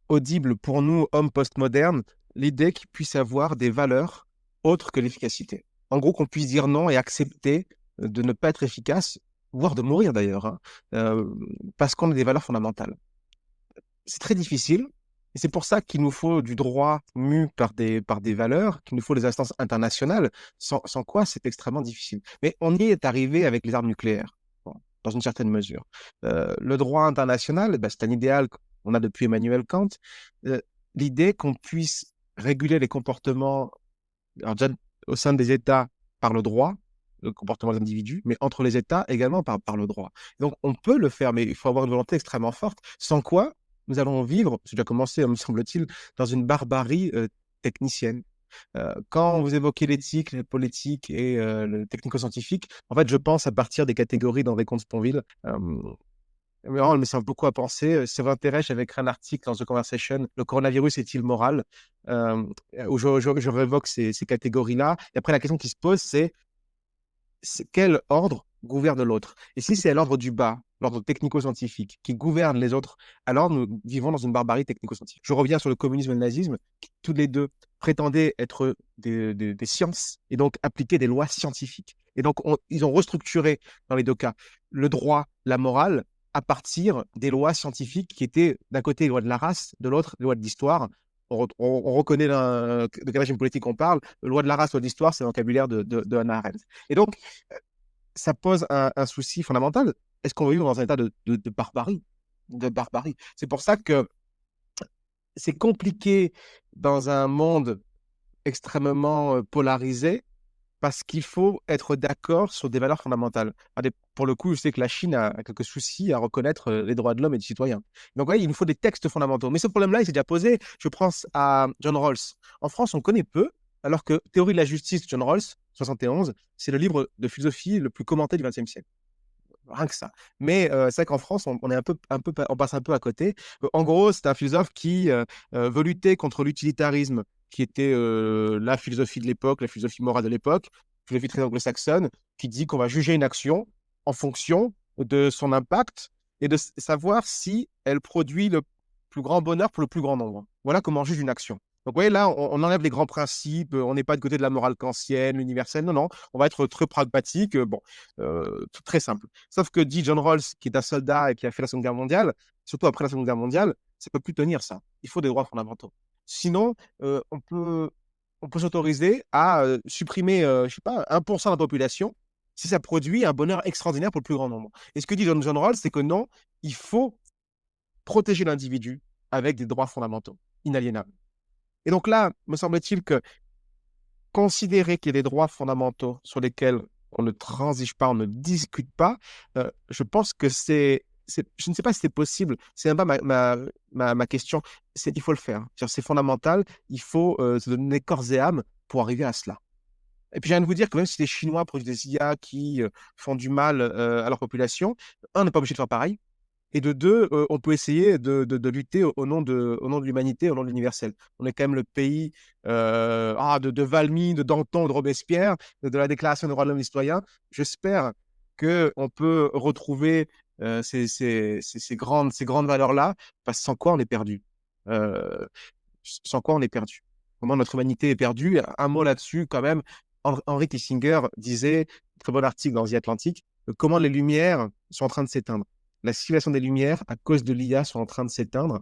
audible pour nous, hommes postmodernes, l'idée qu'il puisse avoir des valeurs autres que l'efficacité. En gros, qu'on puisse dire non et accepter de ne pas être efficace, voire de mourir d'ailleurs, hein, parce qu'on a des valeurs fondamentales. C'est très difficile. Et c'est pour ça qu'il nous faut du droit mu par des valeurs, qu'il nous faut des instances internationales, sans quoi c'est extrêmement difficile. Mais on y est arrivé avec les armes nucléaires, bon, dans une certaine mesure. Le droit international, c'est un idéal qu'on a depuis Emmanuel Kant. L'idée qu'on puisse réguler les comportements alors déjà, au sein des États par le droit, le comportement des individus, mais entre les États également par le droit. Donc on peut le faire, mais il faut avoir une volonté extrêmement forte, sans quoi nous allons vivre, c'est déjà commencé, me semble-t-il, dans une barbarie technicienne. Quand vous évoquez l'éthique, la politique et le technico-scientifique, en fait, je pense à partir des catégories d'Henri Comte-Sponville. Mais ça me beaucoup à penser. Si ça vous intéresse, j'avais écrit un article dans The Conversation, Le coronavirus est-il moral, où je révoque ces catégories-là. Et après, la question qui se pose, c'est quel ordre gouverne l'autre? Et si c'est l'ordre du bas, l'ordre technico-scientifique, qui gouverne les autres, alors nous vivons dans une barbarie technico-scientifique. Je reviens sur le communisme et le nazisme, qui tous les deux prétendaient être des sciences et donc appliquer des lois scientifiques. Et donc, ils ont restructuré, dans les deux cas, le droit, la morale, à partir des lois scientifiques qui étaient d'un côté les lois de la race, de l'autre les lois de l'histoire. On reconnaît de quel régime politique on parle. Loi de la race, loi de l'histoire, c'est le vocabulaire de Hannah Arendt. Et donc, ça pose un souci fondamental. Est-ce qu'on vit dans un état de barbarie? De barbarie. C'est pour ça que c'est compliqué dans un monde extrêmement polarisé, parce qu'il faut être d'accord sur des valeurs fondamentales. Pour le coup, je sais que la Chine a quelques soucis à reconnaître les droits de l'homme et des citoyens. Donc, il nous faut des textes fondamentaux. Mais ce problème-là, il s'est déjà posé. Je pense à John Rawls. En France, on connaît peu, alors que Théorie de la justice, John Rawls, 71, c'est le livre de philosophie le plus commenté du XXe siècle. Rien que ça. Mais c'est vrai qu'en France, on passe un peu à côté. En gros, c'est un philosophe qui veut lutter contre l'utilitarisme, qui était la philosophie de l'époque, la philosophie morale de l'époque, philosophie très anglo-saxonne, qui dit qu'on va juger une action en fonction de son impact et de savoir si elle produit le plus grand bonheur pour le plus grand nombre. Voilà comment on juge une action. Donc, vous voyez, là, on enlève les grands principes, on n'est pas du côté de la morale kantienne, universelle, non, on va être très pragmatique, très simple. Sauf que dit John Rawls, qui est un soldat et qui a fait la Seconde Guerre mondiale, surtout après la Seconde Guerre mondiale, ça ne peut plus tenir ça. Il faut des droits fondamentaux. Sinon, on peut s'autoriser à supprimer, je sais pas, 1% de la population si ça produit un bonheur extraordinaire pour le plus grand nombre. Et ce que dit John Rawls, c'est que non, il faut protéger l'individu avec des droits fondamentaux, inaliénables. Et donc là, me semble-t-il que considérer qu'il y a des droits fondamentaux sur lesquels on ne transige pas, on ne discute pas, je pense que je ne sais pas si c'est possible, c'est même pas ma question, il faut le faire. C'est fondamental, il faut se donner corps et âme pour arriver à cela. Et puis, j'ai envie de vous dire que même si les Chinois produisent des IA qui font du mal à leur population, on n'est pas obligé de faire pareil. Et de deux, on peut essayer de lutter au nom de l'humanité, au nom de l'universel. On est quand même le pays de Valmy, de Danton, de Robespierre, de la Déclaration des droits de l'homme et des citoyens. J'espère qu'on peut retrouver ces grandes valeurs-là, parce que sans quoi on est perdu. Sans quoi on est perdu. Comment notre humanité est perdue. Un mot là-dessus, quand même. Henry Kissinger disait, très bon article dans The Atlantic, comment les lumières sont en train de s'éteindre. La civilisation des Lumières, à cause de l'IA, sont en train de s'éteindre.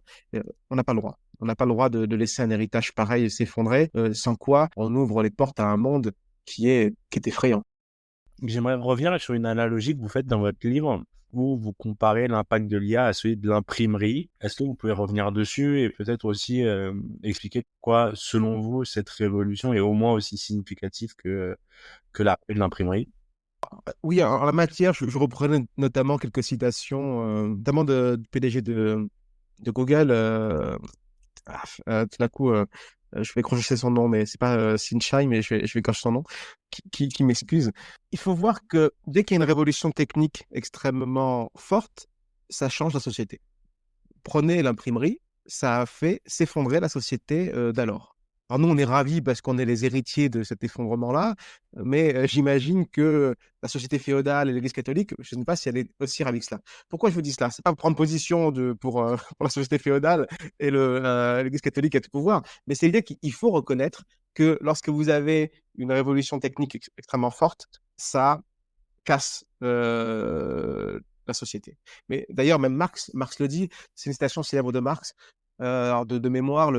On n'a pas le droit. On n'a pas le droit de laisser un héritage pareil s'effondrer, sans quoi on ouvre les portes à un monde qui est effrayant. J'aimerais revenir sur une analogie que vous faites dans votre livre. vous comparez l'impact de l'IA à celui de l'imprimerie. Est-ce que vous pouvez revenir dessus et peut-être aussi expliquer pourquoi, selon vous, cette révolution est au moins aussi significative que l'arrivée de l'imprimerie? Oui, en la matière, je reprenais notamment quelques citations, notamment du PDG de Google. Tout d'un coup, je vais crocher son nom, mais c'est pas Sinchai, mais je vais écorcher son nom, qui m'excuse. Il faut voir que dès qu'il y a une révolution technique extrêmement forte, ça change la société. Prenez l'imprimerie, ça a fait s'effondrer la société d'alors. Alors nous, on est ravis parce qu'on est les héritiers de cet effondrement-là, mais j'imagine que la société féodale et l'Église catholique, je ne sais pas si elle est aussi ravie que cela. Pourquoi je vous dis cela? C'est pas pour prendre position pour la société féodale et l'Église catholique à tout pouvoir, mais c'est l'idée qu'il faut reconnaître que lorsque vous avez une révolution technique extrêmement forte, ça casse la société. Mais d'ailleurs, même Marx le dit, c'est une citation célèbre de Marx, alors de mémoire,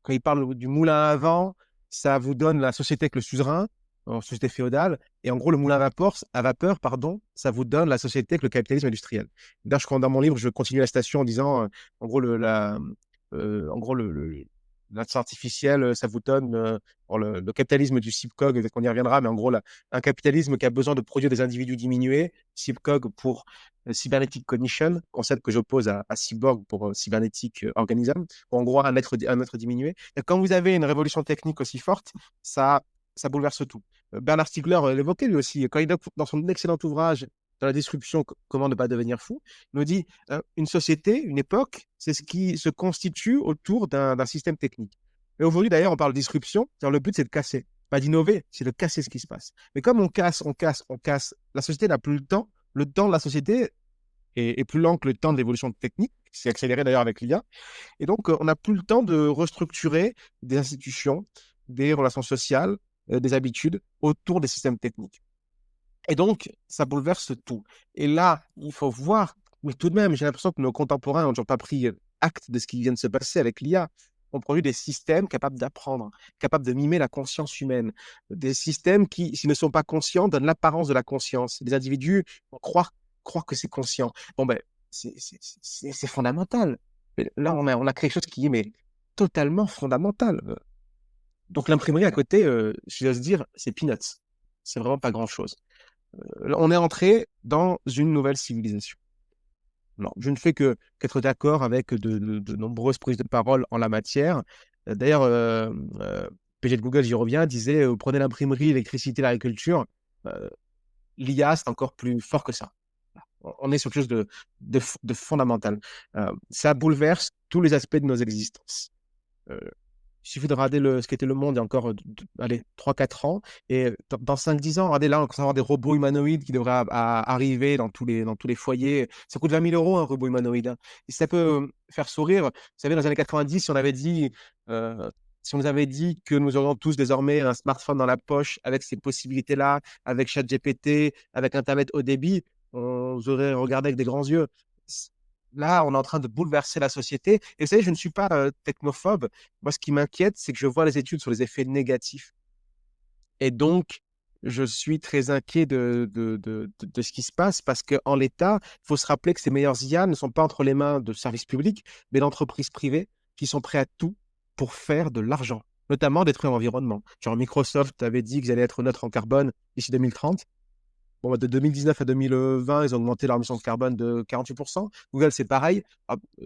quand il parle du moulin à vent, ça vous donne la société avec le suzerain, en société féodale, et en gros, le moulin à vapeur, pardon, ça vous donne la société avec le capitalisme industriel. D'ailleurs, je crois dans mon livre, je continue la citation en disant, en gros, en gros, l'intelligence artificielle, ça vous donne le capitalisme du CIPCOG, peut-être qu'on y reviendra, mais en gros, un capitalisme qui a besoin de produire des individus diminués, CIPCOG pour Cybernetic Cognition, concept que j'oppose à Cyborg pour Cybernetic Organism, en gros, un être diminué. Et quand vous avez une révolution technique aussi forte, ça bouleverse tout. Bernard Stiegler l'évoquait lui aussi, quand il dans son excellent ouvrage dans la disruption, comment ne pas devenir fou, il nous dit une société, une époque, c'est ce qui se constitue autour d'un système technique. Et aujourd'hui, d'ailleurs, on parle de disruption, le but, c'est de casser, pas d'innover, c'est de casser ce qui se passe. Mais comme on casse, la société n'a plus le temps de la société est plus lent que le temps de l'évolution technique, c'est accéléré d'ailleurs avec l'IA, et donc on n'a plus le temps de restructurer des institutions, des relations sociales, des habitudes autour des systèmes techniques. Et donc, ça bouleverse tout. Et là, il faut voir, mais tout de même, j'ai l'impression que nos contemporains n'ont toujours pas pris acte de ce qui vient de se passer avec l'IA. On produit des systèmes capables d'apprendre, capables de mimer la conscience humaine, des systèmes qui, s'ils ne sont pas conscients, donnent l'apparence de la conscience. Les individus vont croire que c'est conscient. Bon, ben, c'est fondamental. Mais là, on a créé quelque chose qui est mais, totalement fondamental. Donc, l'imprimerie à côté, je dois se dire, c'est peanuts. C'est vraiment pas grand-chose. On est entré dans une nouvelle civilisation. Non, je ne fais qu'être d'accord avec de nombreuses prises de parole en la matière. D'ailleurs, PG de Google, j'y reviens, disait prenez l'imprimerie, l'électricité, l'agriculture. L'IA, c'est encore plus fort que ça. On est sur quelque chose de fondamental. Ça bouleverse tous les aspects de nos existences. Il suffit de regarder ce qu'était le monde il y a encore allez, 3-4 ans. Et dans 5-10 ans, regardez là, on commence à avoir des robots humanoïdes qui devraient arriver dans tous les foyers. Ça coûte 20 000 euros un robot humanoïde. Hein. Et ça peut faire sourire. Vous savez, dans les années 90, si on nous avait dit que nous aurions tous désormais un smartphone dans la poche avec ces possibilités-là, avec ChatGPT, avec Internet haut débit, on nous aurait regardé avec des grands yeux. Là, on est en train de bouleverser la société. Et vous savez, je ne suis pas technophobe. Moi, ce qui m'inquiète, c'est que je vois les études sur les effets négatifs. Et donc, je suis très inquiet de ce qui se passe parce qu'en l'état, il faut se rappeler que ces meilleurs IA ne sont pas entre les mains de services publics, mais d'entreprises privées qui sont prêtes à tout pour faire de l'argent, notamment détruire l'environnement. Genre Microsoft avait dit qu'ils allaient être neutres en carbone d'ici 2030. Bon, de 2019 à 2020, ils ont augmenté leur émission de carbone de 48%. Google, c'est pareil.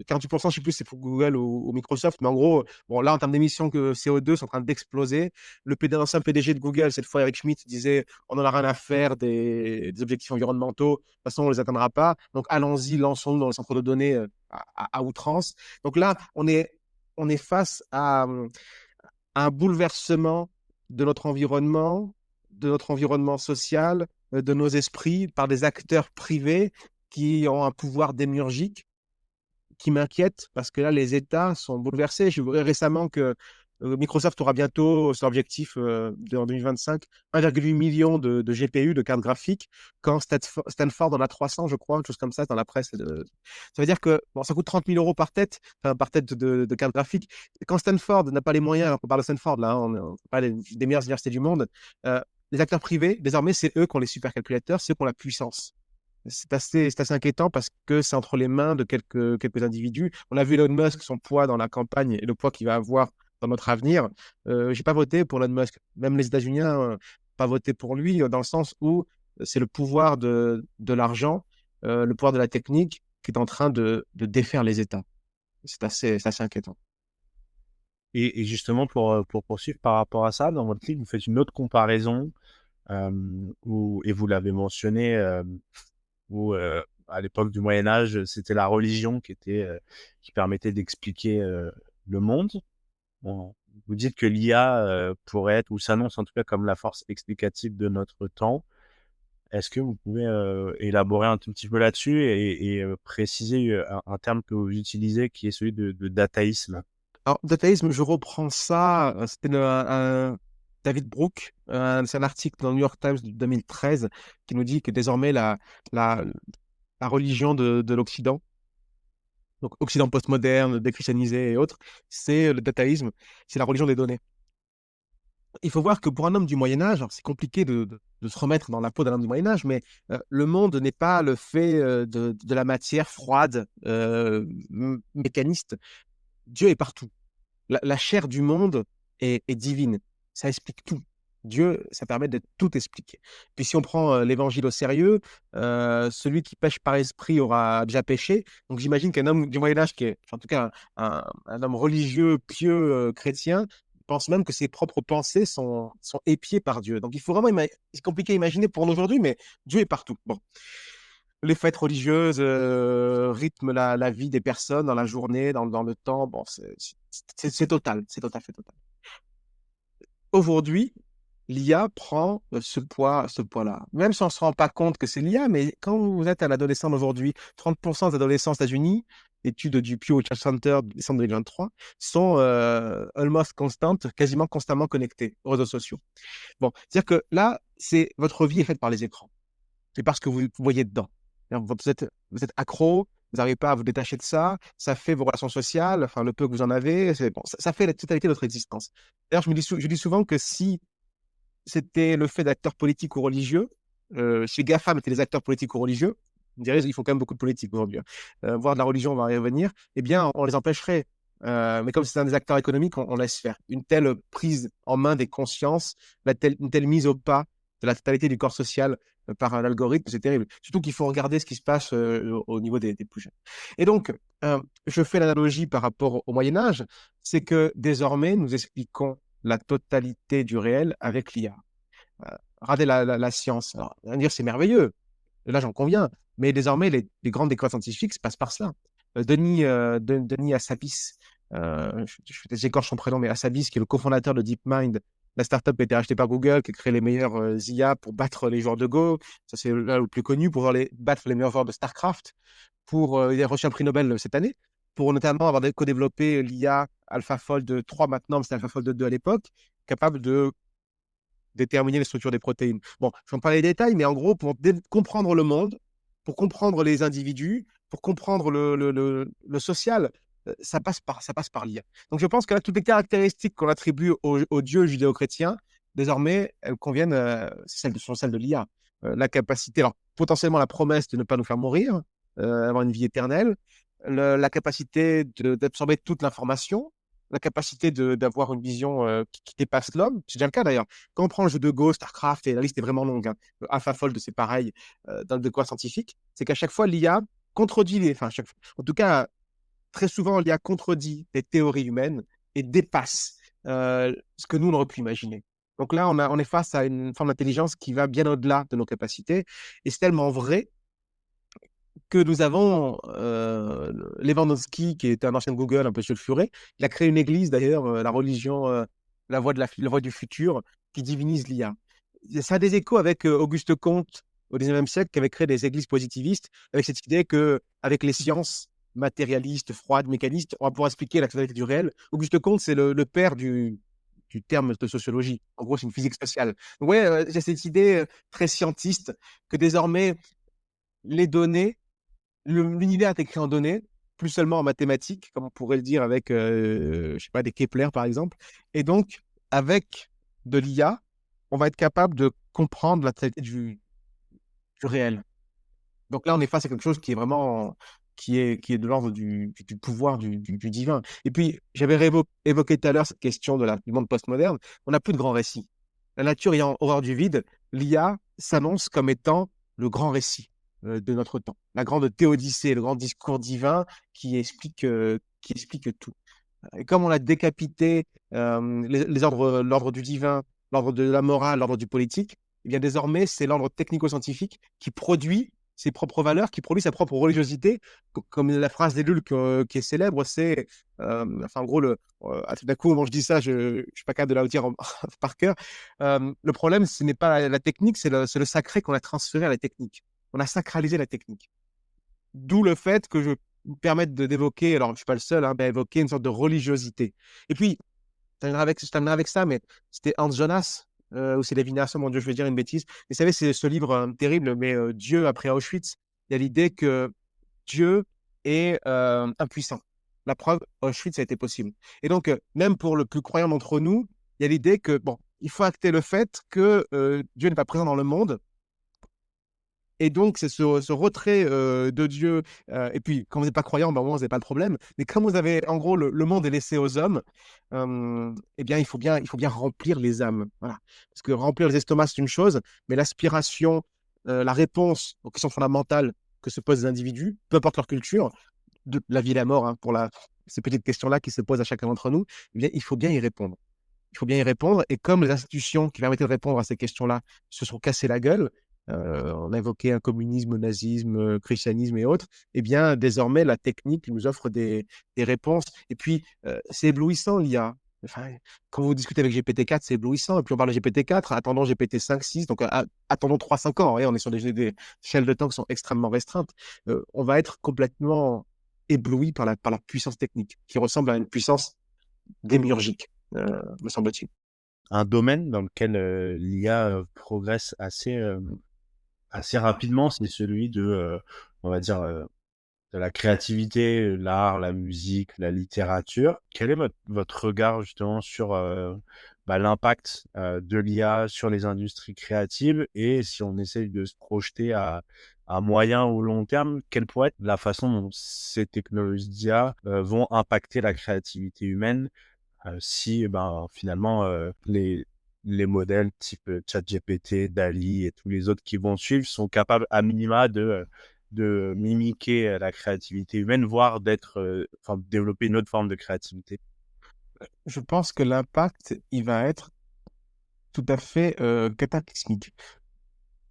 48%, je ne sais plus si c'est pour Google ou Microsoft, mais en gros, bon, là, en termes d'émissions de CO2, c'est en train d'exploser. L'ancien PDG de Google, cette fois Eric Schmidt, disait on n'en a rien à faire des objectifs environnementaux. De toute façon, on ne les atteindra pas. Donc, allons-y, lançons-nous dans les centres de données à outrance. Donc là, on est face à un bouleversement de notre environnement social, de nos esprits par des acteurs privés qui ont un pouvoir démiurgique qui m'inquiète parce que là, les États sont bouleversés. J'ai vu récemment que Microsoft aura bientôt son objectif en 2025, 1,8 million de GPU, de cartes graphiques, quand Stanford en a 300, je crois, une chose comme ça, dans la presse. Ça veut dire que bon, ça coûte 30 000 euros par tête de cartes graphiques. Et quand Stanford n'a pas les moyens, on parle de Stanford, là, on parle des meilleures universités du monde, les acteurs privés, désormais, c'est eux qui ont les supercalculateurs, c'est eux qui ont la puissance. C'est assez inquiétant parce que c'est entre les mains de quelques individus. On a vu Elon Musk, son poids dans la campagne et le poids qu'il va avoir dans notre avenir. J'ai pas voté pour Elon Musk. Même les États-Unis n'ont pas voté pour lui dans le sens où c'est le pouvoir de l'argent, le pouvoir de la technique qui est en train de défaire les États. C'est assez inquiétant. Et justement, pour poursuivre par rapport à ça, dans votre livre, vous faites une autre comparaison et vous l'avez mentionné, où à l'époque du Moyen Âge, c'était la religion qui permettait d'expliquer le monde. Bon, vous dites que l'IA pourrait être, ou s'annonce en tout cas comme la force explicative de notre temps. Est-ce que vous pouvez élaborer un tout petit peu là-dessus et préciser un terme que vous utilisez qui est celui de dataïsme? Alors, dataïsme, je reprends ça. C'était David Brooke. C'est un article dans le New York Times de 2013 qui nous dit que désormais la, la religion de l'Occident, donc Occident postmoderne, déchristianisé et autres, c'est le dataïsme, c'est la religion des données. Il faut voir que pour un homme du Moyen Âge, alors c'est compliqué de se remettre dans la peau d'un homme du Moyen Âge, mais le monde n'est pas le fait de la matière froide, mécaniste. Dieu est partout. La chair du monde est divine. Ça explique tout. Dieu, ça permet de tout expliquer. Puis si on prend l'évangile au sérieux, celui qui pêche par esprit aura déjà péché. Donc j'imagine qu'un homme du Moyen-Âge, qui est en tout cas un homme religieux, pieux, chrétien, pense même que ses propres pensées sont épiées par Dieu. Donc il faut vraiment, c'est compliqué à imaginer pour nous aujourd'hui, mais Dieu est partout. Bon. Les fêtes religieuses rythment la vie des personnes dans la journée, dans le temps. Bon, c'est total, c'est tout à fait total. Aujourd'hui, l'IA prend ce poids-là. Même si on ne se rend pas compte que c'est l'IA, mais quand vous êtes un adolescent aujourd'hui, 30% des adolescents aux États-Unis, études du Pew Research Center de décembre 2023, sont almost constant, quasiment constamment connectés aux réseaux sociaux. Bon, c'est-à-dire que là, votre vie est faite par les écrans. C'est parce que vous voyez dedans. Vous êtes accro, vous n'arrivez pas à vous détacher de ça, ça fait vos relations sociales, enfin le peu que vous en avez, bon, ça fait la totalité de votre existence. D'ailleurs, je dis souvent que si c'était le fait d'acteurs politiques ou religieux, si les GAFAM étaient des acteurs politiques ou religieux, on dirait qu'ils font quand même beaucoup de politique aujourd'hui, voire de la religion, on va y revenir, eh bien, on les empêcherait. Mais comme c'est un des acteurs économiques, on laisse faire. Une telle prise en main des consciences, une telle mise au pas de la totalité du corps social par un algorithme, c'est terrible. Surtout qu'il faut regarder ce qui se passe au niveau des plus jeunes. Et donc, je fais l'analogie par rapport au Moyen-Âge, c'est que désormais, nous expliquons la totalité du réel avec l'IA. Regardez la science. Alors, on va dire c'est merveilleux, là j'en conviens, mais désormais, les grandes découvertes scientifiques se passent par cela. Denis Hassabis, j'écorche son prénom, mais Hassabis, qui est le cofondateur de DeepMind, la startup qui a été rachetée par Google, qui a créé les meilleurs IA pour battre les joueurs de Go. Ça, c'est là le plus connu pour battre les meilleurs joueurs de StarCraft. Il a reçu un prix Nobel cette année pour notamment avoir co-développé l'IA AlphaFold 3 maintenant, mais c'était AlphaFold 2 à l'époque, capable de déterminer les structures des protéines. Bon, je ne vais pas les détails, mais en gros, pour comprendre le monde, pour comprendre les individus, pour comprendre le social, ça passe par l'IA. Donc je pense que là, toutes les caractéristiques qu'on attribue aux dieux judéo-chrétiens, désormais, elles conviennent, sont celles de l'IA. La capacité, alors potentiellement la promesse de ne pas nous faire mourir, avoir une vie éternelle, la capacité d'absorber toute l'information, la capacité d'avoir une vision qui dépasse l'homme. C'est déjà le cas d'ailleurs. Quand on prend le jeu de Go, StarCraft, et la liste est vraiment longue, hein, AlphaFold, c'est pareil, dans le décor scientifique, c'est qu'à chaque fois, l'IA contredit en tout cas, très souvent, l'IA contredit les théories humaines et dépasse ce que nous, on aurait pu imaginer. Donc là, on est face à une forme d'intelligence qui va bien au-delà de nos capacités. Et c'est tellement vrai que nous avons Lewandowski, qui est un ancien de Google, un peu sulfuré. Il a créé une église, d'ailleurs, la religion, la voix du futur, qui divinise l'IA. Ça a des échos avec Auguste Comte, au XIXe siècle, qui avait créé des églises positivistes, avec cette idée qu'avec les sciences matérialistes, froides, mécanistes, on va pouvoir expliquer la totalité du réel. Auguste Comte, c'est le père du terme de sociologie. En gros, c'est une physique spatiale. Donc, ouais, j'ai cette idée très scientiste que désormais, les données, l'univers est écrit en données, plus seulement en mathématiques, comme on pourrait le dire avec, je sais pas, des Kepler par exemple. Et donc, avec de l'IA, on va être capable de comprendre la totalité du réel. Donc là, on est face à quelque chose qui est vraiment qui est de l'ordre du pouvoir du divin. Et puis, j'avais évoqué tout à l'heure cette question du monde postmoderne. On n'a plus de grands récits. La nature ayant horreur du vide, l'IA s'annonce comme étant le grand récit de notre temps. La grande théodicée, le grand discours divin qui explique tout. Et comme on a décapité l'ordre du divin, l'ordre de la morale, l'ordre du politique, eh bien désormais, c'est l'ordre technico-scientifique qui produit ses propres valeurs, qui produit sa propre religiosité. Comme la phrase d'Ellul qui est célèbre, c'est, enfin en gros, tout d'un coup, quand je dis ça, je ne suis pas capable de la dire par cœur. Le problème, ce n'est pas la technique, c'est le sacré qu'on a transféré à la technique. On a sacralisé la technique. D'où le fait que je me permette d'évoquer, alors je ne suis pas le seul, évoquer une sorte de religiosité. Et puis, je terminerai avec ça, mais c'était Hans Jonas, ou c'est Lévinas, mon Dieu, je vais dire une bêtise. Vous savez, c'est ce livre terrible, mais Dieu après Auschwitz. Il y a l'idée que Dieu est impuissant. La preuve, Auschwitz a été possible. Et donc, même pour le plus croyant d'entre nous, il y a l'idée que, bon, il faut acter le fait que Dieu n'est pas présent dans le monde. Et donc, c'est ce retrait de Dieu. Et puis, quand vous n'êtes pas croyant, ben, au moins, vous n'avez pas le problème. Mais comme vous avez, en gros, le monde est laissé aux hommes, eh bien, il faut bien remplir les âmes. Voilà. Parce que remplir les estomacs, c'est une chose, mais l'aspiration, la réponse aux questions fondamentales que se posent les individus, peu importe leur culture, de la vie et la mort, hein, ces petites questions-là qui se posent à chacun d'entre nous, eh bien, il faut bien y répondre. Il faut bien y répondre. Et comme les institutions qui permettaient de répondre à ces questions-là se sont cassées la gueule, on a évoqué un communisme, nazisme, christianisme et autres, eh bien, désormais, la technique nous offre des réponses. Et puis, c'est éblouissant, l'IA. Enfin, quand vous discutez avec GPT-4, c'est éblouissant. Et puis, on parle de GPT-4, attendons GPT-5, 6, donc attendons 3-5 ans. Et on est sur des échelles de temps qui sont extrêmement restreintes. On va être complètement ébloui par la puissance technique, qui ressemble à une puissance démiurgique, me semble-t-il. Un domaine dans lequel l'IA progresse assez rapidement, c'est celui on va dire, de la créativité, l'art, la musique, la littérature. Quel est votre regard justement sur l'impact de l'IA sur les industries créatives, et si on essaye de se projeter à moyen ou long terme, quelle pourrait être la façon dont ces technologies d'IA vont impacter la créativité humaine, si finalement les modèles type ChatGPT, DALL-E et tous les autres qui vont suivre sont capables à minima de mimiquer la créativité humaine, voire développer une autre forme de créativité. Je pense que l'impact, il va être tout à fait cataclysmique.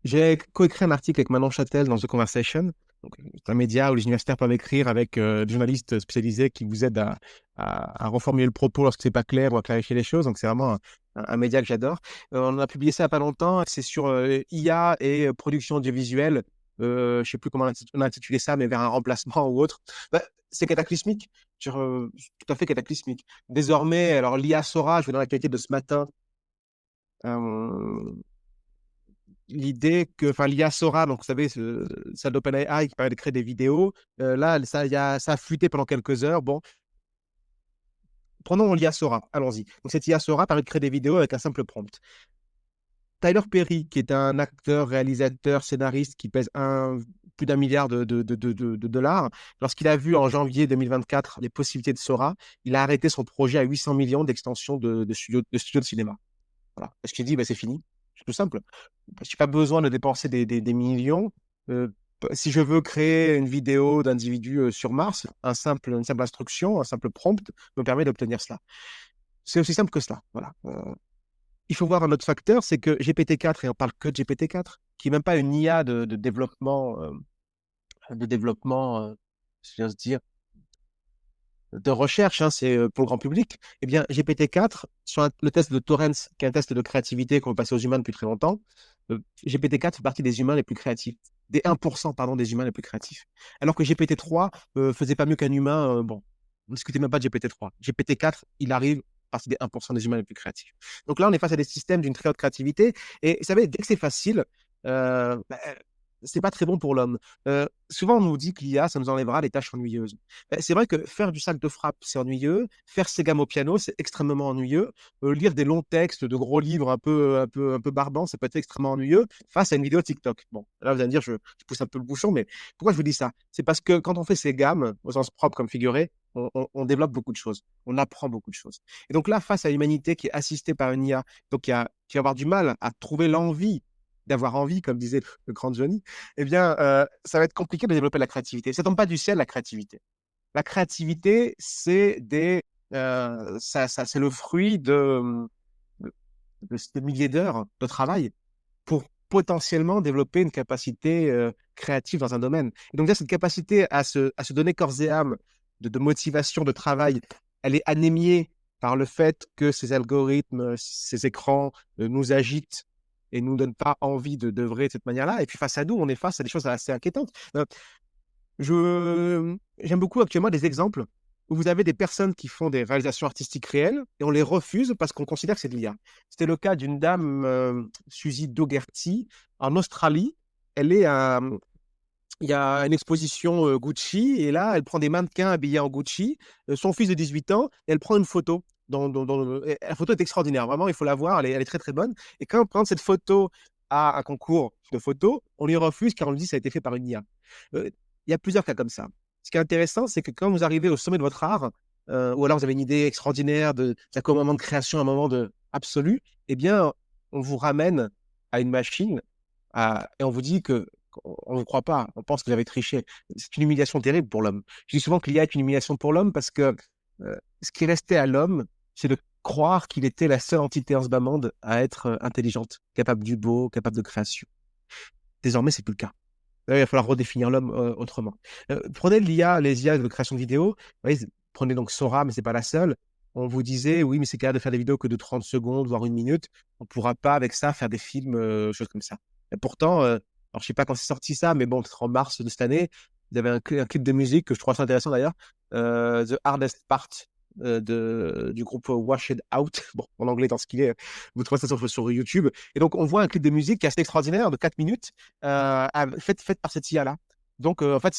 J'ai coécrit un article avec Manon Chatel dans The Conversation. Donc, c'est un média où les universitaires peuvent écrire avec des journalistes spécialisés qui vous aident à reformuler le propos lorsque c'est pas clair ou à clarifier les choses. Donc, c'est vraiment un média que j'adore. On a publié ça il n'y a pas longtemps. C'est sur IA et production audiovisuelle. Je ne sais plus comment on a intitulé ça, mais vers un remplacement ou autre. Bah, c'est cataclysmique. Tout à fait cataclysmique. Désormais, alors l'IA Sora, je vais dans l'actualité de ce matin. L'idée que, enfin, l'IA Sora, donc vous savez, celle d'OpenAI qui permet de créer des vidéos, là, ça a fuité pendant quelques heures. Bon, prenons l'IA Sora, allons-y. Donc, cette IA Sora permet de créer des vidéos avec un simple prompt. Tyler Perry, qui est un acteur, réalisateur, scénariste qui pèse plus d'1 milliard de dollars, lorsqu'il a vu en janvier 2024 les possibilités de Sora, il a arrêté son projet à 800 millions d'extension de studio de cinéma. Voilà. Parce qu'il dit, c'est fini. C'est tout simple. Je n'ai pas besoin de dépenser des millions. Si je veux créer une vidéo d'individu sur Mars, une simple instruction, un simple prompt me permet d'obtenir cela. C'est aussi simple que cela. Voilà. Il faut voir un autre facteur, c'est que GPT-4, et on parle que de GPT-4, qui n'est même pas une IA de développement, si j'ose dire, de recherche, c'est pour le grand public. Eh bien, GPT-4, sur le test de Torrance, qui est un test de créativité qu'on veut passer aux humains depuis très longtemps, GPT-4 fait partie des humains les plus créatifs, des 1%, pardon, des humains les plus créatifs. Alors que GPT-3 faisait pas mieux qu'un humain. Bon, on ne discutait même pas de GPT-3. GPT-4, il arrive partie des 1% des humains les plus créatifs. Donc là, on est face à des systèmes d'une très haute créativité. Et vous savez, dès que c'est facile, c'est pas très bon pour l'homme. Souvent, on nous dit que l'IA, ça nous enlèvera les tâches ennuyeuses. C'est vrai que faire du sac de frappe, c'est ennuyeux. Faire ses gammes au piano, c'est extrêmement ennuyeux. Lire des longs textes, de gros livres un peu barbants, ça peut être extrêmement ennuyeux face à une vidéo TikTok. Bon, là, vous allez me dire, je pousse un peu le bouchon, mais pourquoi je vous dis ça? C'est parce que quand on fait ses gammes, au sens propre comme figuré, on développe beaucoup de choses. On apprend beaucoup de choses. Et donc là, face à l'humanité qui est assistée par une IA, donc qui va avoir du mal à trouver l'envie d'avoir envie, comme disait le grand Johnny, eh bien, ça va être compliqué de développer la créativité. Ça tombe pas du ciel, la créativité. La créativité, c'est le fruit de milliers d'heures de travail pour potentiellement développer une capacité créative dans un domaine. Et donc, là, cette capacité à se donner corps et âme de motivation, de travail, elle est anémiée par le fait que ces algorithmes, ces écrans nous agitent et nous donnent pas envie de d'œuvrer de cette manière-là. Et puis face à nous, on est face à des choses assez inquiétantes. J'aime beaucoup actuellement des exemples où vous avez des personnes qui font des réalisations artistiques réelles et on les refuse parce qu'on considère que c'est de l'IA. C'était le cas d'une dame, Suzy Dougherty, en Australie. Elle est il y a une exposition Gucci et là, elle prend des mannequins habillés en Gucci, son fils de 18 ans, et elle prend une photo. Et la photo est extraordinaire, vraiment, il faut la voir, elle est très très bonne. Et quand on prend cette photo à un concours de photos, on lui refuse car on lui dit que ça a été fait par une IA. Il y a plusieurs cas comme ça. Ce qui est intéressant, c'est que quand vous arrivez au sommet de votre art, ou alors vous avez une idée extraordinaire, d'un moment de création, un moment absolu, eh bien, on vous ramène à une machine et on vous dit que on ne vous croit pas, on pense que vous avez triché. C'est une humiliation terrible pour l'homme. Je dis souvent que l'IA est une humiliation pour l'homme parce que ce qui restait à l'homme, c'est de croire qu'il était la seule entité en ce bas monde à être intelligente, capable du beau, capable de création. Désormais, c'est plus le cas. Là, il va falloir redéfinir l'homme autrement. Prenez l'IA, les IA de création de vidéos. Vous voyez, prenez donc Sora, mais c'est pas la seule. On vous disait, oui, mais c'est capable de faire des vidéos que de 30 secondes, voire une minute. On ne pourra pas, avec ça, faire des films, choses comme ça. Et pourtant, alors je sais pas quand c'est sorti ça, mais bon, peut-être en mars de cette année, il y avait un clip de musique que je trouve assez intéressant d'ailleurs, The Hardest Part du groupe Washed Out. Bon, en anglais, dans ce qu'il est, vous trouvez ça sur YouTube. Et donc, on voit un clip de musique qui est assez extraordinaire, de 4 minutes, fait par cette IA-là. Donc, en fait,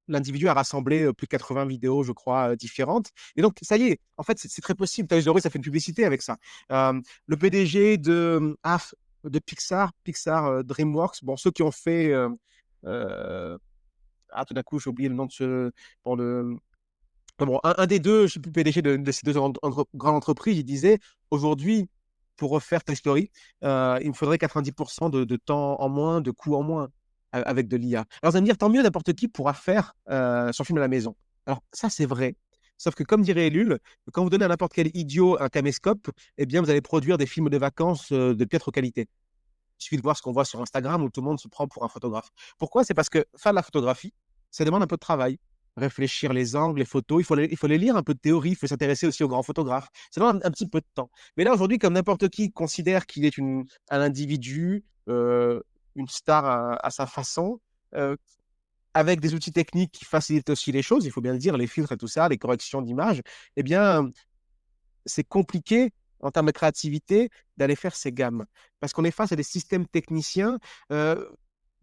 l'individu a rassemblé plus de 80 vidéos, je crois, différentes. Et donc, ça y est, en fait, c'est très possible. Toy Story, ça fait une publicité avec ça. Le PDG de Pixar DreamWorks, bon, ceux qui ont fait... tout d'un coup, j'ai oublié le nom de ce... Bon, un des deux, je ne sais plus, PDG de ces deux grandes entreprises, il disait, aujourd'hui, pour refaire Toy Story, il me faudrait 90% de temps en moins, de coûts en moins avec de l'IA. Alors, vous allez me dire, tant mieux, n'importe qui pourra faire son film à la maison. Alors, ça, c'est vrai. Sauf que, comme dirait Ellul, quand vous donnez à n'importe quel idiot un caméscope, eh bien, vous allez produire des films de vacances de piètre qualité. Il suffit de voir ce qu'on voit sur Instagram où tout le monde se prend pour un photographe. Pourquoi? C'est parce que faire de la photographie, ça demande un peu de travail. Réfléchir les angles, les photos, il faut les lire un peu de théorie, il faut s'intéresser aussi aux grands photographes. Ça demande un petit peu de temps. Mais là, aujourd'hui, comme n'importe qui considère qu'il est un individu, une star à sa façon, avec des outils techniques qui facilitent aussi les choses, il faut bien le dire, les filtres et tout ça, les corrections d'image, eh bien, c'est compliqué en termes de créativité d'aller faire ces gammes. Parce qu'on est face à des systèmes techniciens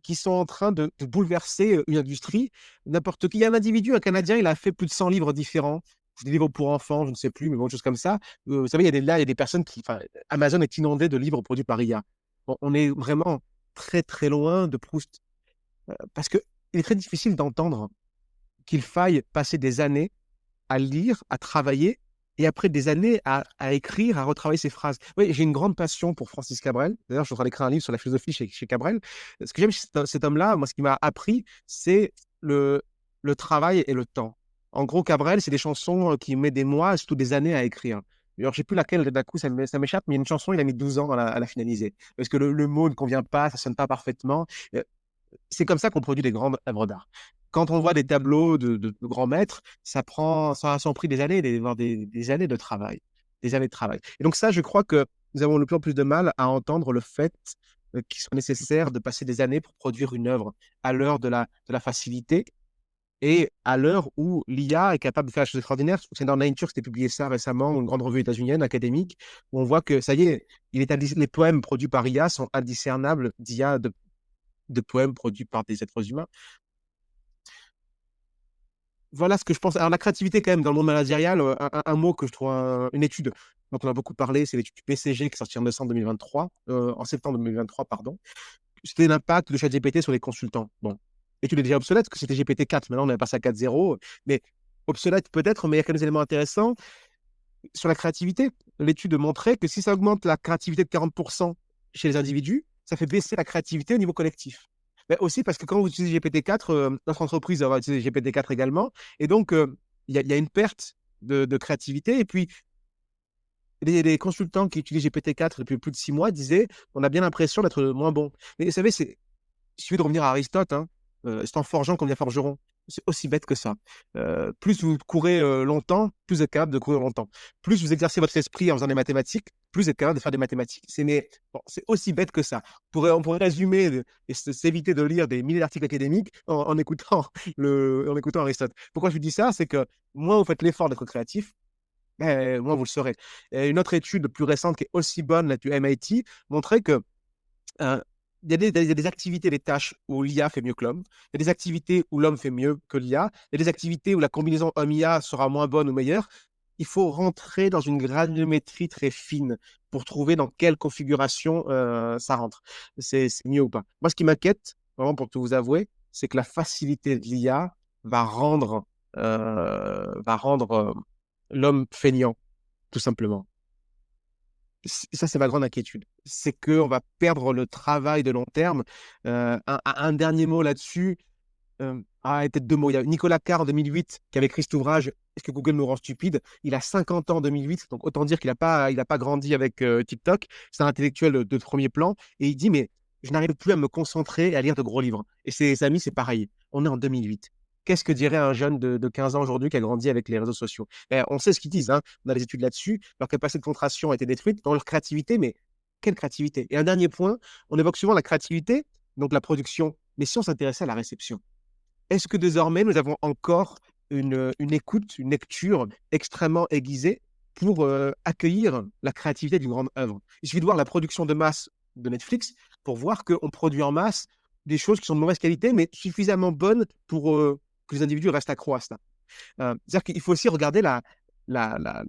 qui sont en train de bouleverser une industrie. N'importe qui. Il y a un individu, un Canadien, il a fait plus de 100 livres différents. Des livres pour enfants, je ne sais plus, mais bon, choses comme ça. Vous savez, il y a des personnes qui... Enfin, Amazon est inondé de livres produits par IA. Bon, on est vraiment très, très loin de Proust. Parce qu'il est très difficile d'entendre qu'il faille passer des années à lire, à travailler, et après des années à écrire, à retravailler ses phrases. Oui, j'ai une grande passion pour Francis Cabrel. D'ailleurs, je suis en train d'écrire un livre sur la philosophie chez Cabrel. Ce que j'aime chez cet homme-là, moi, ce qui m'a appris, c'est le travail et le temps. En gros, Cabrel, c'est des chansons qui mettent des mois, surtout des années à écrire. Alors, je ne sais plus laquelle, d'un coup, ça m'échappe, mais il y a une chanson, il a mis 12 ans à la finaliser. Parce que le mot ne convient pas, ça ne sonne pas parfaitement. C'est comme ça qu'on produit des grandes œuvres d'art. Quand on voit des tableaux de grands maîtres, ça a son prix des années, des années de travail. Des années de travail. Et donc ça, je crois que nous avons de plus en plus de mal à entendre le fait qu'il soit nécessaire de passer des années pour produire une œuvre à l'heure de la facilité et à l'heure où l'IA est capable de faire des choses extraordinaires. C'est dans Nature que c'était publié ça récemment, une grande revue états-unienne académique, où on voit que ça y est, les poèmes produits par IA sont indiscernables d'IA de poèmes produits par des êtres humains. Voilà ce que je pense. Alors, la créativité, quand même, dans le monde managérial, un mot que je trouve, une étude dont on a beaucoup parlé, c'est l'étude du BCG qui est sortie en décembre 2023, en septembre 2023, pardon. C'était l'impact de ChatGPT sur les consultants. Bon, l'étude est déjà obsolète, parce que c'était GPT-4, maintenant on est passé à 4.0, mais obsolète peut-être, mais il y a quelques éléments intéressants. Sur la créativité, l'étude montrait que si ça augmente la créativité de 40% chez les individus, ça fait baisser la créativité au niveau collectif. Mais aussi parce que quand vous utilisez GPT-4, notre entreprise va utiliser GPT-4 également, et donc il y a une perte de créativité. Et puis, les consultants qui utilisent GPT-4 depuis plus de 6 mois disaient on a bien l'impression d'être moins bon. Mais vous savez, il suffit de revenir à Aristote, hein, c'est en forgeant qu'on devient forgeron. C'est aussi bête que ça. Plus vous courez longtemps, plus vous êtes capable de courir longtemps. Plus vous exercez votre esprit en faisant des mathématiques, plus vous êtes capable de faire des mathématiques. C'est aussi bête que ça. On pourrait résumer et s'éviter de lire des milliers d'articles académiques en écoutant Aristote. Pourquoi je vous dis ça? C'est que moins vous faites l'effort d'être créatif, moins vous le serez. Et une autre étude plus récente qui est aussi bonne, là, du MIT, montrait que euh, il y a des activités, des tâches où l'IA fait mieux que l'homme. Il y a des activités où l'homme fait mieux que l'IA. Il y a des activités où la combinaison homme-IA sera moins bonne ou meilleure. Il faut rentrer dans une granulométrie très fine pour trouver dans quelle configuration ça rentre. C'est mieux ou pas. Moi, ce qui m'inquiète, vraiment pour tout vous avouer, c'est que la facilité de l'IA va rendre l'homme feignant, tout simplement. Ça, c'est ma grande inquiétude. C'est qu'on va perdre le travail de long terme. Un dernier mot là-dessus. Peut-être deux mots. Il y a Nicolas Carr en 2008 qui avait écrit cet ouvrage Est-ce que Google nous rend stupides? Il a 50 ans en 2008, donc autant dire qu'il n'a pas grandi avec TikTok. C'est un intellectuel de premier plan. Et il dit mais je n'arrive plus à me concentrer et à lire de gros livres. Et ses amis, c'est pareil. On est en 2008. Qu'est-ce que dirait un jeune de 15 ans aujourd'hui qui a grandi avec les réseaux sociaux? On sait ce qu'ils disent, hein. On a des études là-dessus. Leur capacité de concentration a été détruite dans leur créativité, mais quelle créativité? Et un dernier point, on évoque souvent la créativité, donc la production, mais si on s'intéressait à la réception, est-ce que désormais nous avons encore une écoute, une lecture extrêmement aiguisée pour accueillir la créativité d'une grande œuvre? Il suffit de voir la production de masse de Netflix pour voir qu'on produit en masse des choses qui sont de mauvaise qualité, mais suffisamment bonnes pour que les individus restent accros à cela. C'est-à-dire qu'il faut aussi regarder la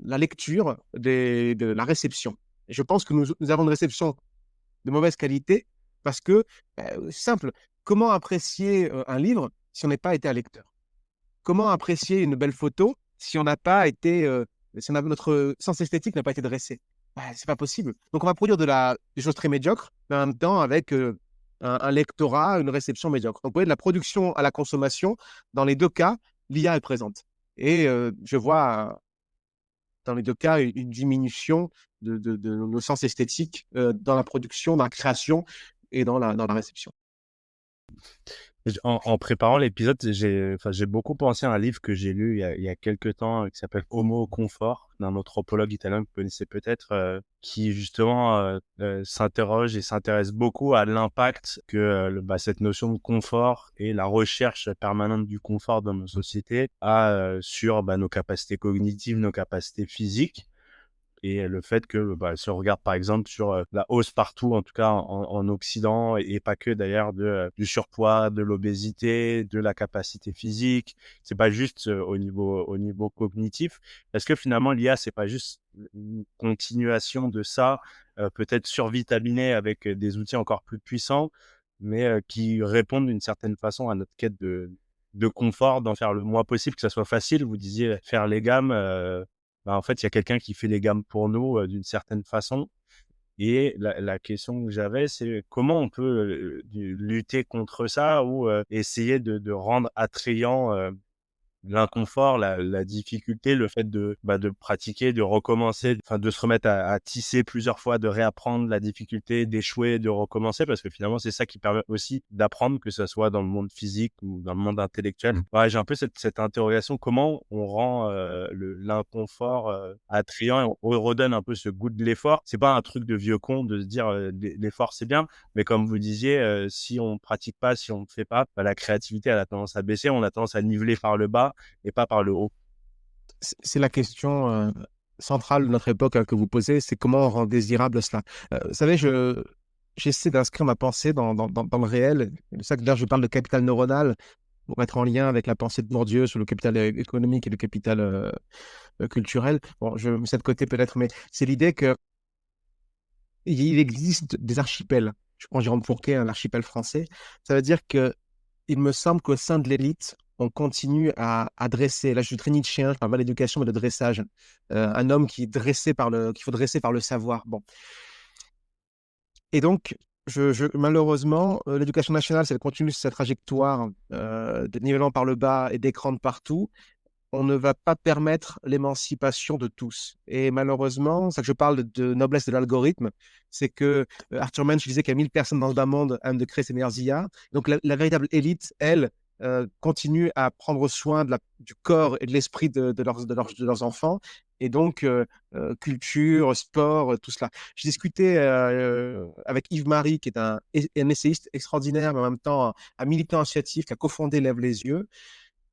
lecture de la réception. Et je pense que nous avons une réception de mauvaise qualité parce que, c'est simple, comment apprécier un livre si on n'est pas été un lecteur? Comment apprécier une belle photo si on n'a pas été, notre sens esthétique n'a pas été dressé? C'est pas possible. Donc on va produire des choses très médiocres, mais en même temps avec un lectorat, une réception médiocre. Donc vous voyez, de la production à la consommation, dans les deux cas, l'IA est présente. Et je vois dans les deux cas une diminution de nos sens esthétiques dans la production, dans la création et dans la réception. En préparant l'épisode, j'ai beaucoup pensé à un livre que j'ai lu il y a quelques temps qui s'appelle Homo Confort, d'un anthropologue italien que vous connaissez peut-être, qui justement s'interroge et s'intéresse beaucoup à l'impact que cette notion de confort et la recherche permanente du confort dans nos sociétés a sur nos capacités cognitives, nos capacités physiques. Et le fait que si on regarde par exemple sur la hausse partout, en tout cas en Occident, et pas que d'ailleurs, du surpoids, de l'obésité, de la capacité physique, c'est pas juste au niveau cognitif. Est-ce que finalement l'IA, c'est pas juste une continuation de ça, peut-être survitaminé avec des outils encore plus puissants, mais qui répondent d'une certaine façon à notre quête de confort, d'en faire le moins possible, que ça soit facile? Vous disiez faire les gammes. En fait, il y a quelqu'un qui fait les gammes pour nous d'une certaine façon. Et la question que j'avais, c'est comment on peut lutter contre ça ou essayer de rendre attrayant l'inconfort, la difficulté, le fait de pratiquer, de recommencer, enfin de se remettre à tisser plusieurs fois, de réapprendre la difficulté, d'échouer, de recommencer, parce que finalement c'est ça qui permet aussi d'apprendre, que ce soit dans le monde physique ou dans le monde intellectuel. Ouais, j'ai un peu cette interrogation, comment on rend l'inconfort attrayant et on redonne un peu ce goût de l'effort. C'est pas un truc de vieux con de se dire l'effort c'est bien, mais comme vous disiez, si on pratique pas, si on ne fait pas, la créativité elle a tendance à baisser, on a tendance à niveler par le bas et pas par le haut. C'est la question centrale de notre époque que vous posez, c'est comment on rend désirable cela. Vous savez, j'essaie d'inscrire ma pensée dans le réel. C'est ça que d'ailleurs je parle de capital neuronal pour être en lien avec la pensée de Bourdieu sur le capital économique et le capital culturel. Bon, je mets ça de côté peut-être, mais c'est l'idée que il existe des archipels. Je prends Jérôme Fourquet, l'archipel français. Ça veut dire que il me semble qu'au sein de l'élite, on continue à dresser. Là, je suis très nietzschéen, je parle pas d'éducation, mais de dressage. Un homme qui est dressé qu'il faut dresser par le savoir. Bon. Et donc, malheureusement, l'éducation nationale, si elle continue sa trajectoire de nivellement par le bas et d'écran de partout, on ne va pas permettre l'émancipation de tous. Et malheureusement, c'est que je parle de noblesse de l'algorithme, c'est que Arthur Mensch disait qu'il y a 1000 personnes dans le bas monde à même de créer ses meilleures IA. Donc la véritable élite, elle, continue à prendre soin du corps et de l'esprit de leurs enfants. Et donc, culture, sport, tout cela. J'ai discuté avec Yves Marie, qui est un essayiste extraordinaire, mais en même temps un militant associatif qui a cofondé Lève les yeux,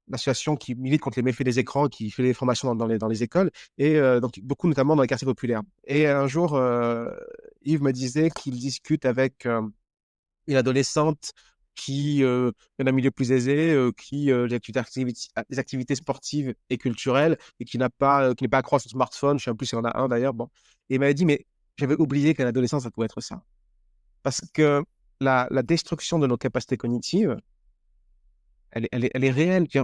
l'association qui milite contre les méfaits des écrans, qui fait des formations dans les écoles, et donc beaucoup notamment dans les quartiers populaires. Et un jour, Yves me disait qu'il discute avec une adolescente qui est d'un milieu plus aisé, qui des activités sportives et culturelles, et qui n'est pas accro à son smartphone. Je sais plus s'il y en a un d'ailleurs. Bon. Et il m'avait dit, mais j'avais oublié qu'à l'adolescence, ça pouvait être ça. Parce que la destruction de nos capacités cognitives, elle est réelle. Je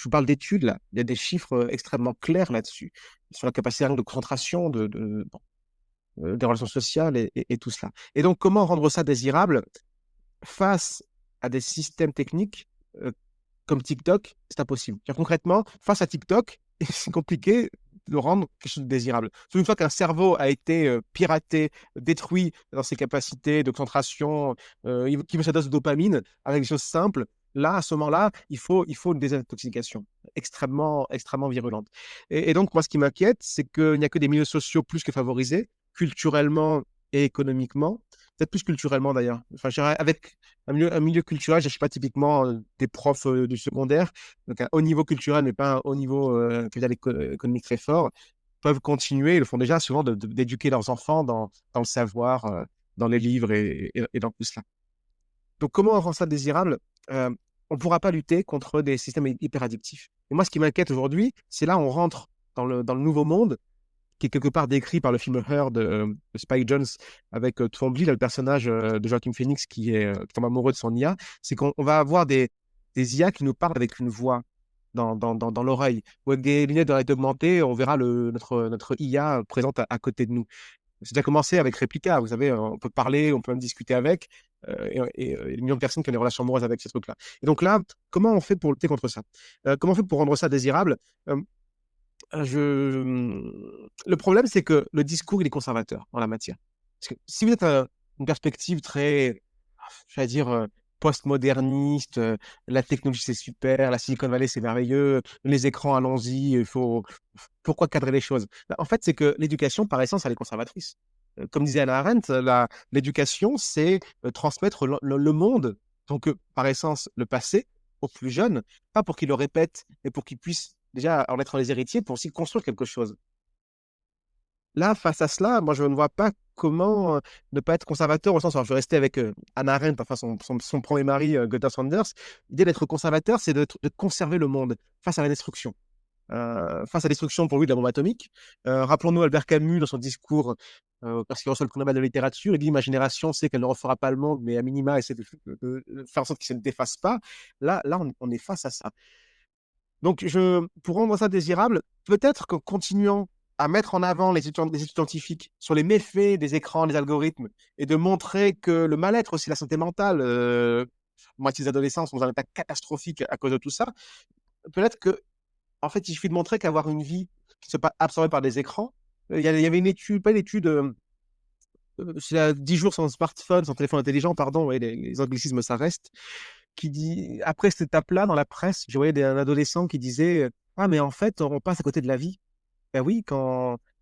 vous parle d'études, là. Il y a des chiffres extrêmement clairs là-dessus, sur la capacité de concentration, des relations sociales et tout cela. Et donc, comment rendre ça désirable face à des systèmes techniques comme TikTok? C'est impossible. Concrètement, face à TikTok, c'est compliqué de rendre quelque chose de désirable. Sauf une fois qu'un cerveau a été piraté, détruit dans ses capacités de concentration, qui veut sa dose de dopamine, avec des choses simples, là, à ce moment-là, il faut une désintoxication extrêmement, extrêmement virulente. Et donc, moi, ce qui m'inquiète, c'est qu'il n'y a que des milieux sociaux plus que favorisés, culturellement et économiquement. Peut-être plus culturellement, d'ailleurs. Enfin, je dirais, avec un milieu culturel, je ne sais pas, typiquement des profs du secondaire, donc un haut niveau culturel, mais pas un haut niveau économique très fort, peuvent continuer, ils le font déjà souvent, d'éduquer leurs enfants dans le savoir, dans les livres et dans tout cela. Donc, comment on rend ça désirable? On ne pourra pas lutter contre des systèmes hyper addictifs. Et moi, ce qui m'inquiète aujourd'hui, c'est là on rentre dans le nouveau monde, qui est quelque part décrit par le film Her de Spike Jonze avec Twombly, là, le personnage de Joaquin Phoenix qui tombe amoureux de son IA. C'est qu'on va avoir des IA qui nous parlent avec une voix dans l'oreille. Ou avec des lunettes de réalité augmentée, on verra notre IA présente à côté de nous. C'est déjà commencé avec Replica, vous savez, on peut parler, on peut même discuter avec, il y a des millions de personnes qui ont des relations amoureuses avec ces trucs-là. Et donc là, comment on fait pour lutter contre ça? Comment on fait pour rendre ça désirable? Le problème, c'est que le discours, il est conservateur en la matière. Parce que si vous êtes une perspective très, je vais dire, post-moderniste, la technologie, c'est super, la Silicon Valley, c'est merveilleux, les écrans, allons-y, pourquoi cadrer les choses? En fait, c'est que l'éducation, par essence, elle est conservatrice. Comme disait Hannah Arendt, l'éducation, c'est transmettre le monde, donc par essence, le passé, aux plus jeunes, pas pour qu'ils le répètent, mais pour qu'ils puissent déjà en être les héritiers, pour aussi construire quelque chose. Là, face à cela, moi, je ne vois pas comment ne pas être conservateur, au sens où je vais rester avec Hannah Arendt, enfin son premier mari, Gunther Sanders. L'idée d'être conservateur, c'est de conserver le monde face à la destruction. Face à la destruction pour lui de la bombe atomique. Rappelons-nous Albert Camus dans son discours, parce qu'il reçoit le prix Nobel de littérature, il dit ma génération sait qu'elle ne refera pas le monde, mais à minima essaie de faire en sorte qu'il ne se défasse pas. Là on est face à ça. Donc, pour rendre ça désirable, peut-être qu'en continuant à mettre en avant les études scientifiques sur les méfaits des écrans, des algorithmes, et de montrer que le mal-être aussi, la santé mentale, moitié des adolescents sont dans un état catastrophique à cause de tout ça, peut-être que, en fait, il suffit de montrer qu'avoir une vie qui ne soit pas absorbée par des écrans, il y avait une étude, pas une étude, c'est 10 jours sans smartphone, sans téléphone intelligent, pardon, ouais, les anglicismes, ça reste, qui dit, après cette étape-là, dans la presse, je voyais un adolescent qui disait ah, mais en fait, on passe à côté de la vie. Ben oui,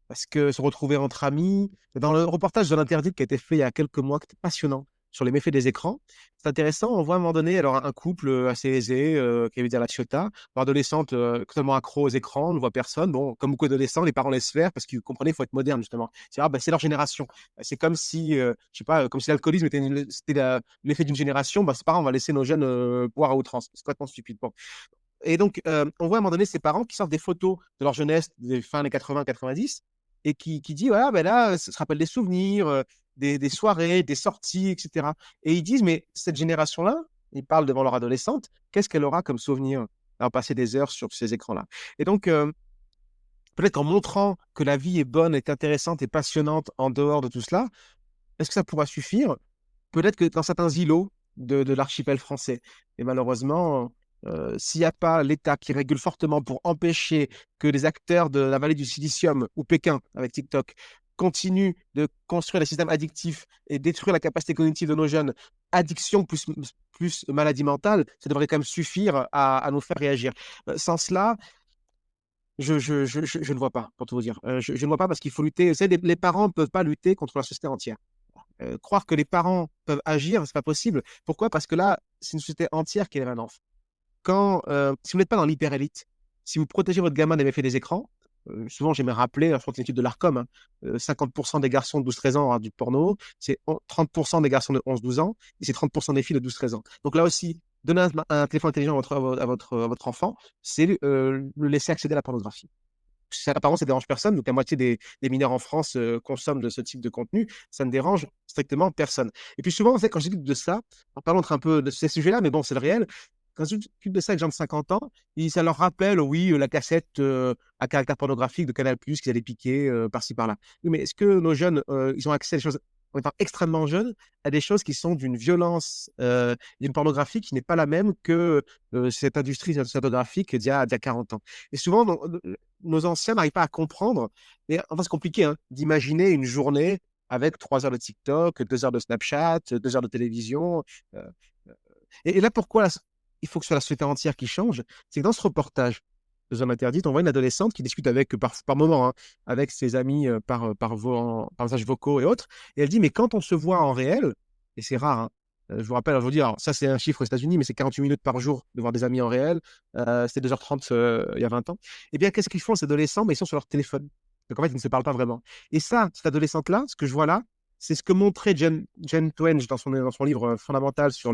parce que se retrouver entre amis. Dans le reportage de l'Interdit qui a été fait il y a quelques mois, qui était passionnant, sur les méfaits des écrans. C'est intéressant, on voit à un moment donné alors un couple assez aisé qui avait la Ciotat, une adolescente totalement accro aux écrans, on ne voit personne. Bon, comme beaucoup d'adolescents, les parents laissent faire parce qu'ils comprenez, il faut être moderne justement. C'est leur génération. C'est comme si, je sais pas, comme si l'alcoolisme c'était l'effet d'une génération. C'est pas grave, on va laisser nos jeunes boire à outrance. C'est complètement stupide. Bon. Et donc, on voit à un moment donné ces parents qui sortent des photos de leur jeunesse des fins des 80-90 et qui disent, voilà, ben là, ça se rappelle des souvenirs, des soirées, des sorties, etc. Et ils disent, mais cette génération-là, ils parlent devant leur adolescente, qu'est-ce qu'elle aura comme souvenir à passer des heures sur ces écrans-là? Et donc, peut-être qu'en montrant que la vie est bonne, est intéressante et passionnante en dehors de tout cela, est-ce que ça pourra suffire? Peut-être que dans certains îlots de l'archipel français. Et malheureusement, s'il n'y a pas l'État qui régule fortement pour empêcher que les acteurs de la vallée du silicium ou Pékin avec TikTok continuent de construire des systèmes addictifs et détruire la capacité cognitive de nos jeunes, addiction plus maladie mentale, ça devrait quand même suffire à nous faire réagir. Sans cela, je ne vois pas, pour tout vous dire. Je ne vois pas parce qu'il faut lutter. Vous savez, les parents ne peuvent pas lutter contre la société entière. Croire que les parents peuvent agir, c'est pas possible. Pourquoi? Parce que là, c'est une société entière qui est émergente. Si vous n'êtes pas dans l'hyper-élite, si vous protégez votre gamin des méfaits des écrans, souvent j'aime rappeler, je crois que c'est une étude de l'ARCOM, hein, 50% des garçons de 12-13 ans auront du porno, c'est 30% des garçons de 11-12 ans, et c'est 30% des filles de 12-13 ans. Donc là aussi, donner un téléphone intelligent à votre enfant, c'est le laisser accéder à la pornographie. Apparemment, ça ne dérange personne. Donc, la moitié des mineurs en France consomment de ce type de contenu. Ça ne dérange strictement personne. Et puis, souvent, vous savez, quand je discute de ça, en parlant un peu de ces sujets-là, mais bon, c'est le réel. Quand je discute de ça avec des gens de 50 ans, ça leur rappelle, oui, la cassette à caractère pornographique de Canal+, qu'ils allaient piquer par-ci, par-là. Oui, mais est-ce que nos jeunes, ils ont accès à des choses, en étant extrêmement jeunes, à des choses qui sont d'une violence et d'une pornographie qui n'est pas la même que cette industrie cinématographique d'il y a 40 ans. Et souvent, nos anciens n'arrivent pas à comprendre. Et enfin, c'est compliqué d'imaginer une journée avec 3 heures de TikTok, 2 heures de Snapchat, 2 heures de télévision. euh, euh, et là, pourquoi il faut que ce soit la société entière qui change? C'est que dans ce reportage de Zone Interdite, on voit une adolescente qui discute par moment avec ses amis par messages vocaux et autres. Et elle dit, mais quand on se voit en réel, et c'est rare, je vous rappelle aujourd'hui, alors ça c'est un chiffre aux États-Unis, mais c'est 48 minutes par jour de voir des amis en réel. C'était 2h30 il y a 20 ans. Eh bien, qu'est-ce qu'ils font ces adolescents? Mais ils sont sur leur téléphone. Donc en fait, ils ne se parlent pas vraiment. Et ça, cette adolescente-là, ce que je vois là, c'est ce que montrait Jen Twenge dans son livre fondamental où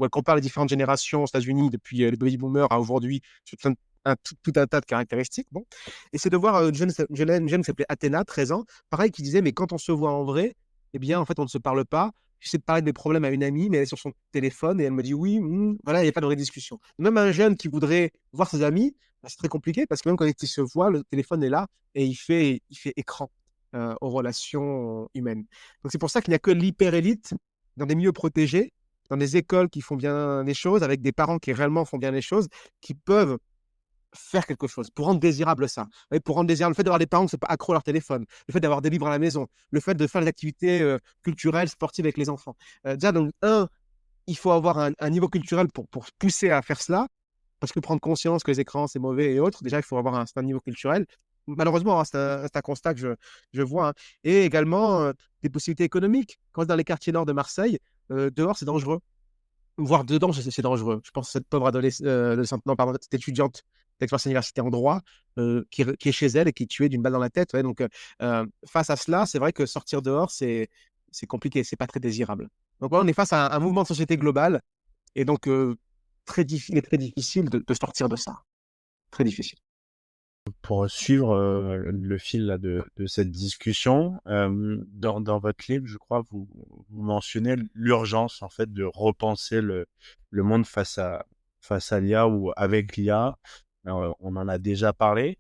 elle compare les différentes générations aux États-Unis depuis les baby boomers à aujourd'hui sur tout un tas de caractéristiques. Bon. Et c'est de voir une jeune qui s'appelait Athéna, 13 ans, pareil, qui disait, mais quand on se voit en vrai, eh bien, en fait, on ne se parle pas. J'essaie de parler de mes problèmes à une amie, mais elle est sur son téléphone et elle me dit oui, voilà, il n'y a pas de vraie discussion. Même un jeune qui voudrait voir ses amis, c'est très compliqué parce que même quand il se voit, le téléphone est là et il fait écran aux relations humaines. Donc c'est pour ça qu'il n'y a que l'hyper-élite dans des milieux protégés, dans des écoles qui font bien les choses, avec des parents qui réellement font bien les choses, qui peuvent faire quelque chose pour rendre désirable ça. Et pour rendre désirable le fait d'avoir des parents qui ne sont pas accros à leur téléphone, le fait d'avoir des livres à la maison, le fait de faire des activités culturelles, sportives avec les enfants. Déjà, donc, il faut avoir un niveau culturel pour pousser à faire cela, parce que prendre conscience que les écrans, c'est mauvais et autres, déjà, il faut avoir un certain niveau culturel. Malheureusement, c'est un constat que je vois. Et également, des possibilités économiques. Quand on est dans les quartiers nord de Marseille, dehors, c'est dangereux. Voire dedans, c'est dangereux. Je pense à cette pauvre adolescente, non, pardon, cette étudiante d'expérience universitaire en droit qui est chez elle et qui est tuée d'une balle dans la tête. Ouais, donc, face à cela, c'est vrai que sortir dehors, c'est compliqué, c'est pas très désirable. Donc, voilà, on est face à un mouvement de société global et donc il est très difficile de sortir de ça. Très difficile. Pour suivre le fil là, de cette discussion, dans votre livre, je crois, vous mentionnez l'urgence en fait de repenser le monde face à l'IA ou avec l'IA. On en a déjà parlé,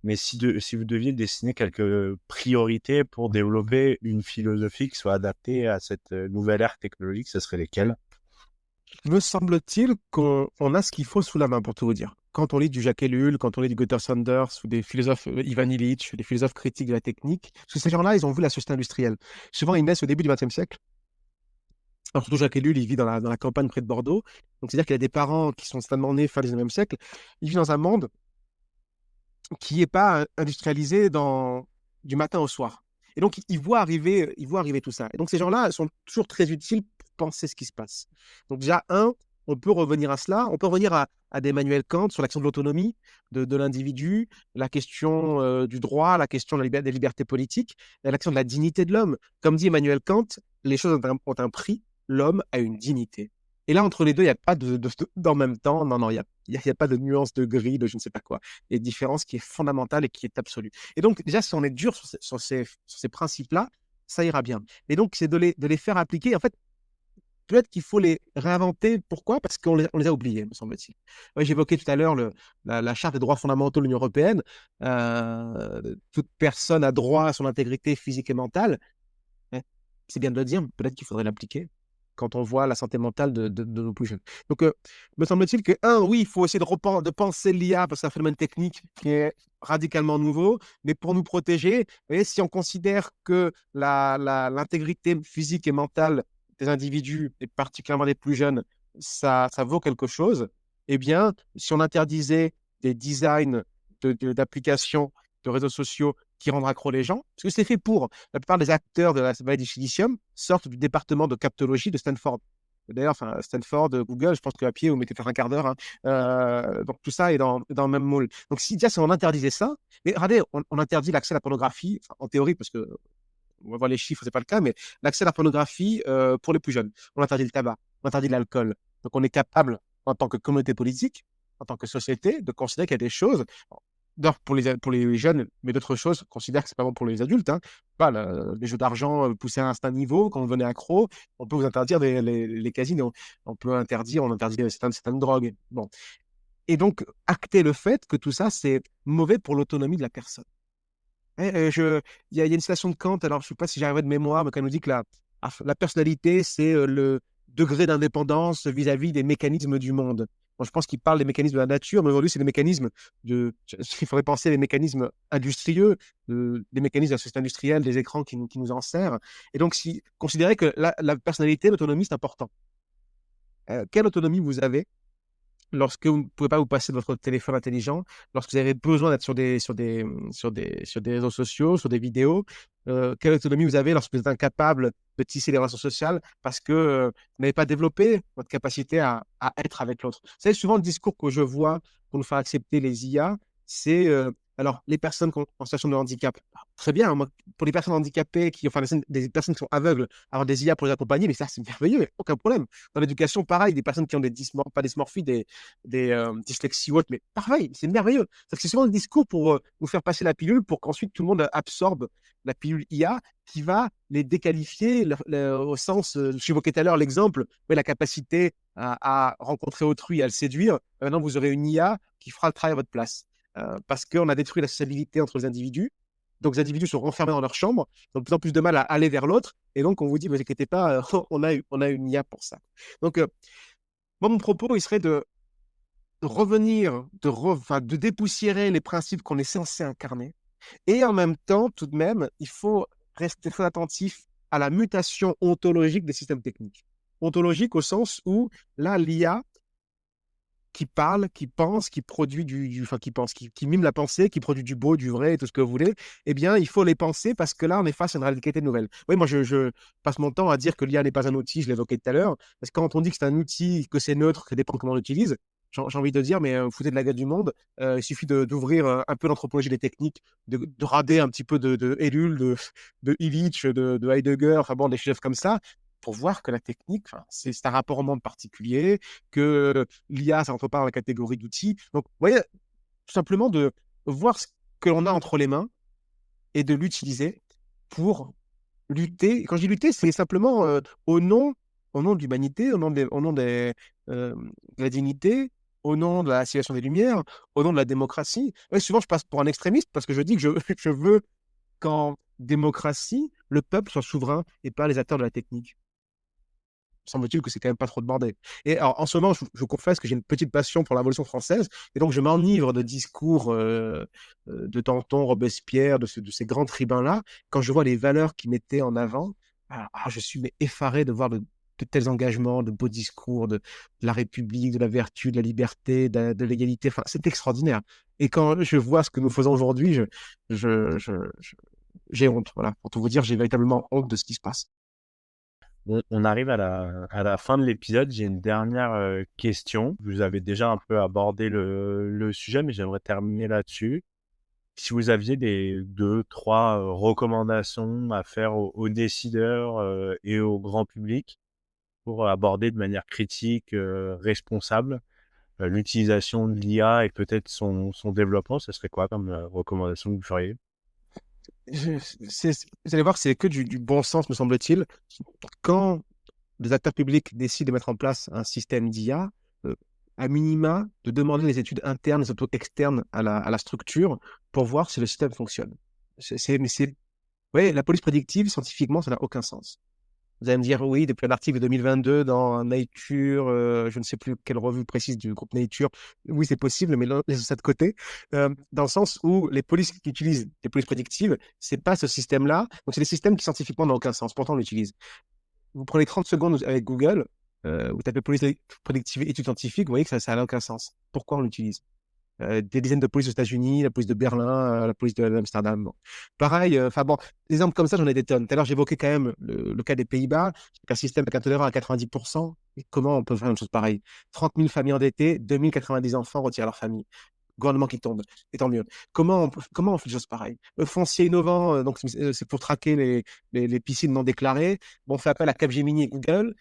mais si vous deviez dessiner quelques priorités pour développer une philosophie qui soit adaptée à cette nouvelle ère technologique, ce serait lesquelles? Me semble-t-il qu'on a ce qu'il faut sous la main, pour tout vous dire. Quand on lit du Jacques Ellul, quand on lit du Gunther Sanders ou des philosophes Ivan Illich, des philosophes critiques de la technique, parce que ces gens-là, ils ont vu la société industrielle. Souvent, ils naissent au début du XXe siècle. Alors, surtout Jacques Ellul, il vit dans la campagne près de Bordeaux. Donc, c'est-à-dire qu'il a des parents qui sont certainement nés fin du XIXe siècle. Il vit dans un monde qui n'est pas industrialisé du matin au soir. Et donc, ils voient arriver tout ça. Et donc, ces gens-là sont toujours très utiles pour penser ce qui se passe. Donc, déjà, on peut revenir à cela. On peut revenir à d'Emmanuel Kant sur l'action de l'autonomie de l'individu, la question du droit, la question des libertés politiques, et l'action de la dignité de l'homme. Comme dit Emmanuel Kant, les choses ont un prix, l'homme a une dignité. Et là, entre les deux, il n'y a pas d'en même temps. Non, non, il y a pas de nuance de gris, de je ne sais pas quoi. Il y a une différence qui est fondamentale et qui est absolue. Et donc, déjà, si on est dur sur ces principes-là, ça ira bien. Et donc, c'est de les faire appliquer. En fait, peut-être qu'il faut les réinventer. Pourquoi? Parce qu'on on les a oubliés, me semble-t-il. Ouais, j'évoquais tout à l'heure la Charte des droits fondamentaux de l'Union européenne. Toute personne a droit à son intégrité physique et mentale. Ouais, c'est bien de le dire, mais peut-être qu'il faudrait l'appliquer quand on voit la santé mentale de nos plus jeunes. Donc, me semble-t-il que, oui, il faut essayer de penser l'IA, parce que c'est un phénomène technique qui est radicalement nouveau, mais pour nous protéger, vous voyez, si on considère que l'intégrité physique et mentale des individus, et particulièrement des plus jeunes, ça vaut quelque chose, eh bien, si on interdisait des designs d'applications, de réseaux sociaux qui rendent accro les gens, parce que c'est fait pour. La plupart des acteurs de la vallée du silicium sortent du département de captologie de Stanford. D'ailleurs, enfin, Stanford, Google, je pense qu'à pied, vous mettez faire un quart d'heure. Hein. Donc, tout ça est dans le même moule. Donc, si déjà, si on interdisait ça, mais regardez, on interdit l'accès à la pornographie, enfin, en théorie, parce que on va voir les chiffres, c'est pas le cas, mais l'accès à la pornographie pour les plus jeunes. On interdit le tabac, on interdit l'alcool. Donc, on est capable, en tant que communauté politique, en tant que société, de considérer qu'il y a des choses d'or pour les jeunes, mais d'autres choses, considère que c'est pas bon pour les adultes. Hein. Pas les jeux d'argent poussés à un certain niveau, quand on devenait accro, on peut vous interdire les casinos. On interdit certaines drogues. Bon. Et donc, acter le fait que tout ça, c'est mauvais pour l'autonomie de la personne. Il y a une citation de Kant, alors je ne sais pas si j'arriverai de mémoire, mais quand il nous dit que la personnalité, c'est le degré d'indépendance vis-à-vis des mécanismes du monde. Bon, je pense qu'il parle des mécanismes de la nature, mais aujourd'hui, c'est des mécanismes il faudrait penser les mécanismes industrieux, des mécanismes de la société industrielle, des écrans qui nous en servent. Et donc, considérer que la personnalité, l'autonomie, c'est important. Quelle autonomie vous avez lorsque vous ne pouvez pas vous passer de votre téléphone intelligent, lorsque vous avez besoin d'être sur des réseaux sociaux, sur des vidéos, quelle autonomie vous avez lorsque vous êtes incapable de tisser des relations sociales parce que vous n'avez pas développé votre capacité à être avec l'autre. Vous savez, souvent le discours que je vois pour nous faire accepter les IA, c'est alors les personnes en situation de handicap. Très bien, moi, pour les personnes handicapées, enfin des personnes qui sont aveugles, avoir des IA pour les accompagner, mais ça c'est merveilleux, aucun problème. Dans l'éducation, pareil, des personnes qui ont pas des dysmorphies, des dyslexies ou autres, mais pareil, c'est merveilleux. C'est souvent le discours pour nous faire passer la pilule pour qu'ensuite tout le monde absorbe la pilule IA qui va les déqualifier au sens, j'évoquais tout à l'heure l'exemple, mais la capacité à rencontrer autrui, à le séduire. Maintenant, vous aurez une IA qui fera le travail à votre place. Parce qu'on a détruit la sociabilité entre les individus. Donc, les individus sont renfermés dans leur chambre, ils ont de plus en plus de mal à aller vers l'autre. Et donc, on vous dit, ne vous inquiétez pas, on a une IA pour ça. Donc, moi, mon propos, il serait de revenir, de dépoussiérer les principes qu'on est censé incarner. Et en même temps, tout de même, il faut rester très attentif à la mutation ontologique des systèmes techniques. Ontologique au sens où, là, l'IA qui parle, qui pense, qui produit qui mime la pensée, qui produit du beau, du vrai, tout ce que vous voulez, eh bien, il faut les penser parce que là, on est face à une réalité nouvelle. Oui, moi, je passe mon temps à dire que l'IA n'est pas un outil, je l'évoquais tout à l'heure, parce que quand on dit que c'est un outil, que c'est neutre, que ça dépend de comment on l'utilise, j'ai envie de dire, mais vous foutez de la gueule du monde, il suffit d'ouvrir un peu l'anthropologie des techniques, de rader un petit peu de Ellul, de Illich, de Heidegger, enfin bon, des chefs comme ça, pour voir que la technique, c'est un rapport au monde particulier, que l'IA, ça rentre pas dans la catégorie d'outils. Donc, vous voyez, tout simplement de voir ce que l'on a entre les mains et de l'utiliser pour lutter. Et quand je dis lutter, c'est simplement au nom de l'humanité, au nom de la dignité, au nom de la civilisation des Lumières, au nom de la démocratie. Ouais, souvent, je passe pour un extrémiste parce que je dis que je veux qu'en démocratie, le peuple soit souverain et pas les acteurs de la technique. Semble-t-il que c'est quand même pas trop demandé. Et alors, en ce moment, je confesse que j'ai une petite passion pour la Révolution française, et donc je m'enivre de discours de Danton, Robespierre, de ces grands tribuns-là. Quand je vois les valeurs qu'ils mettaient en avant, je suis effaré de voir de tels engagements, de beaux discours de la République, de la vertu, de la liberté, de l'égalité. Enfin, c'est extraordinaire. Et quand je vois ce que nous faisons aujourd'hui, j'ai honte. Voilà, pour tout vous dire, j'ai véritablement honte de ce qui se passe. On arrive à la fin de l'épisode. J'ai une dernière question. Vous avez déjà un peu abordé le sujet, mais j'aimerais terminer là-dessus. Si vous aviez des 2, 3 recommandations à faire aux décideurs et au grand public pour aborder de manière critique, responsable, l'utilisation de l'IA et peut-être son développement, ce serait quoi comme recommandation que vous feriez? Je- vous allez voir, c'est que du bon sens, me semble-t-il. Quand des acteurs publics décident de mettre en place un système d'IA, à minima, de demander les études internes et surtout externes à la structure pour voir si le système fonctionne. Vous voyez, la police prédictive, scientifiquement, ça n'a aucun sens. Vous allez me dire, oui, depuis un article de 2022 dans Nature, je ne sais plus quelle revue précise du groupe Nature, oui, c'est possible, mais laissez ça de côté, dans le sens où les polices qui utilisent les polices prédictives, c'est pas ce système-là, donc c'est des systèmes qui scientifiquement n'ont aucun sens, pourtant on l'utilise. Vous prenez 30 secondes avec Google, vous tapez police prédictive études scientifiques, vous voyez que ça n'a aucun sens. Pourquoi on l'utilise? Des dizaines de polices aux États-Unis, la police de Berlin, la police d'Amsterdam. Bon. Pareil, enfin bon, des exemples comme ça, j'en ai des tonnes. Tout à l'heure, j'évoquais quand même le cas des Pays-Bas, avec un système avec un taux d'erreur à 90%. Et comment on peut faire une chose pareille? 30 000 familles endettées, 2090 enfants retirés à leur famille. Gouvernement qui tombe, et tant mieux. Comment on fait des choses pareilles? Foncier innovant, donc c'est pour traquer les piscines non déclarées. Bon, on fait appel à Capgemini et Google,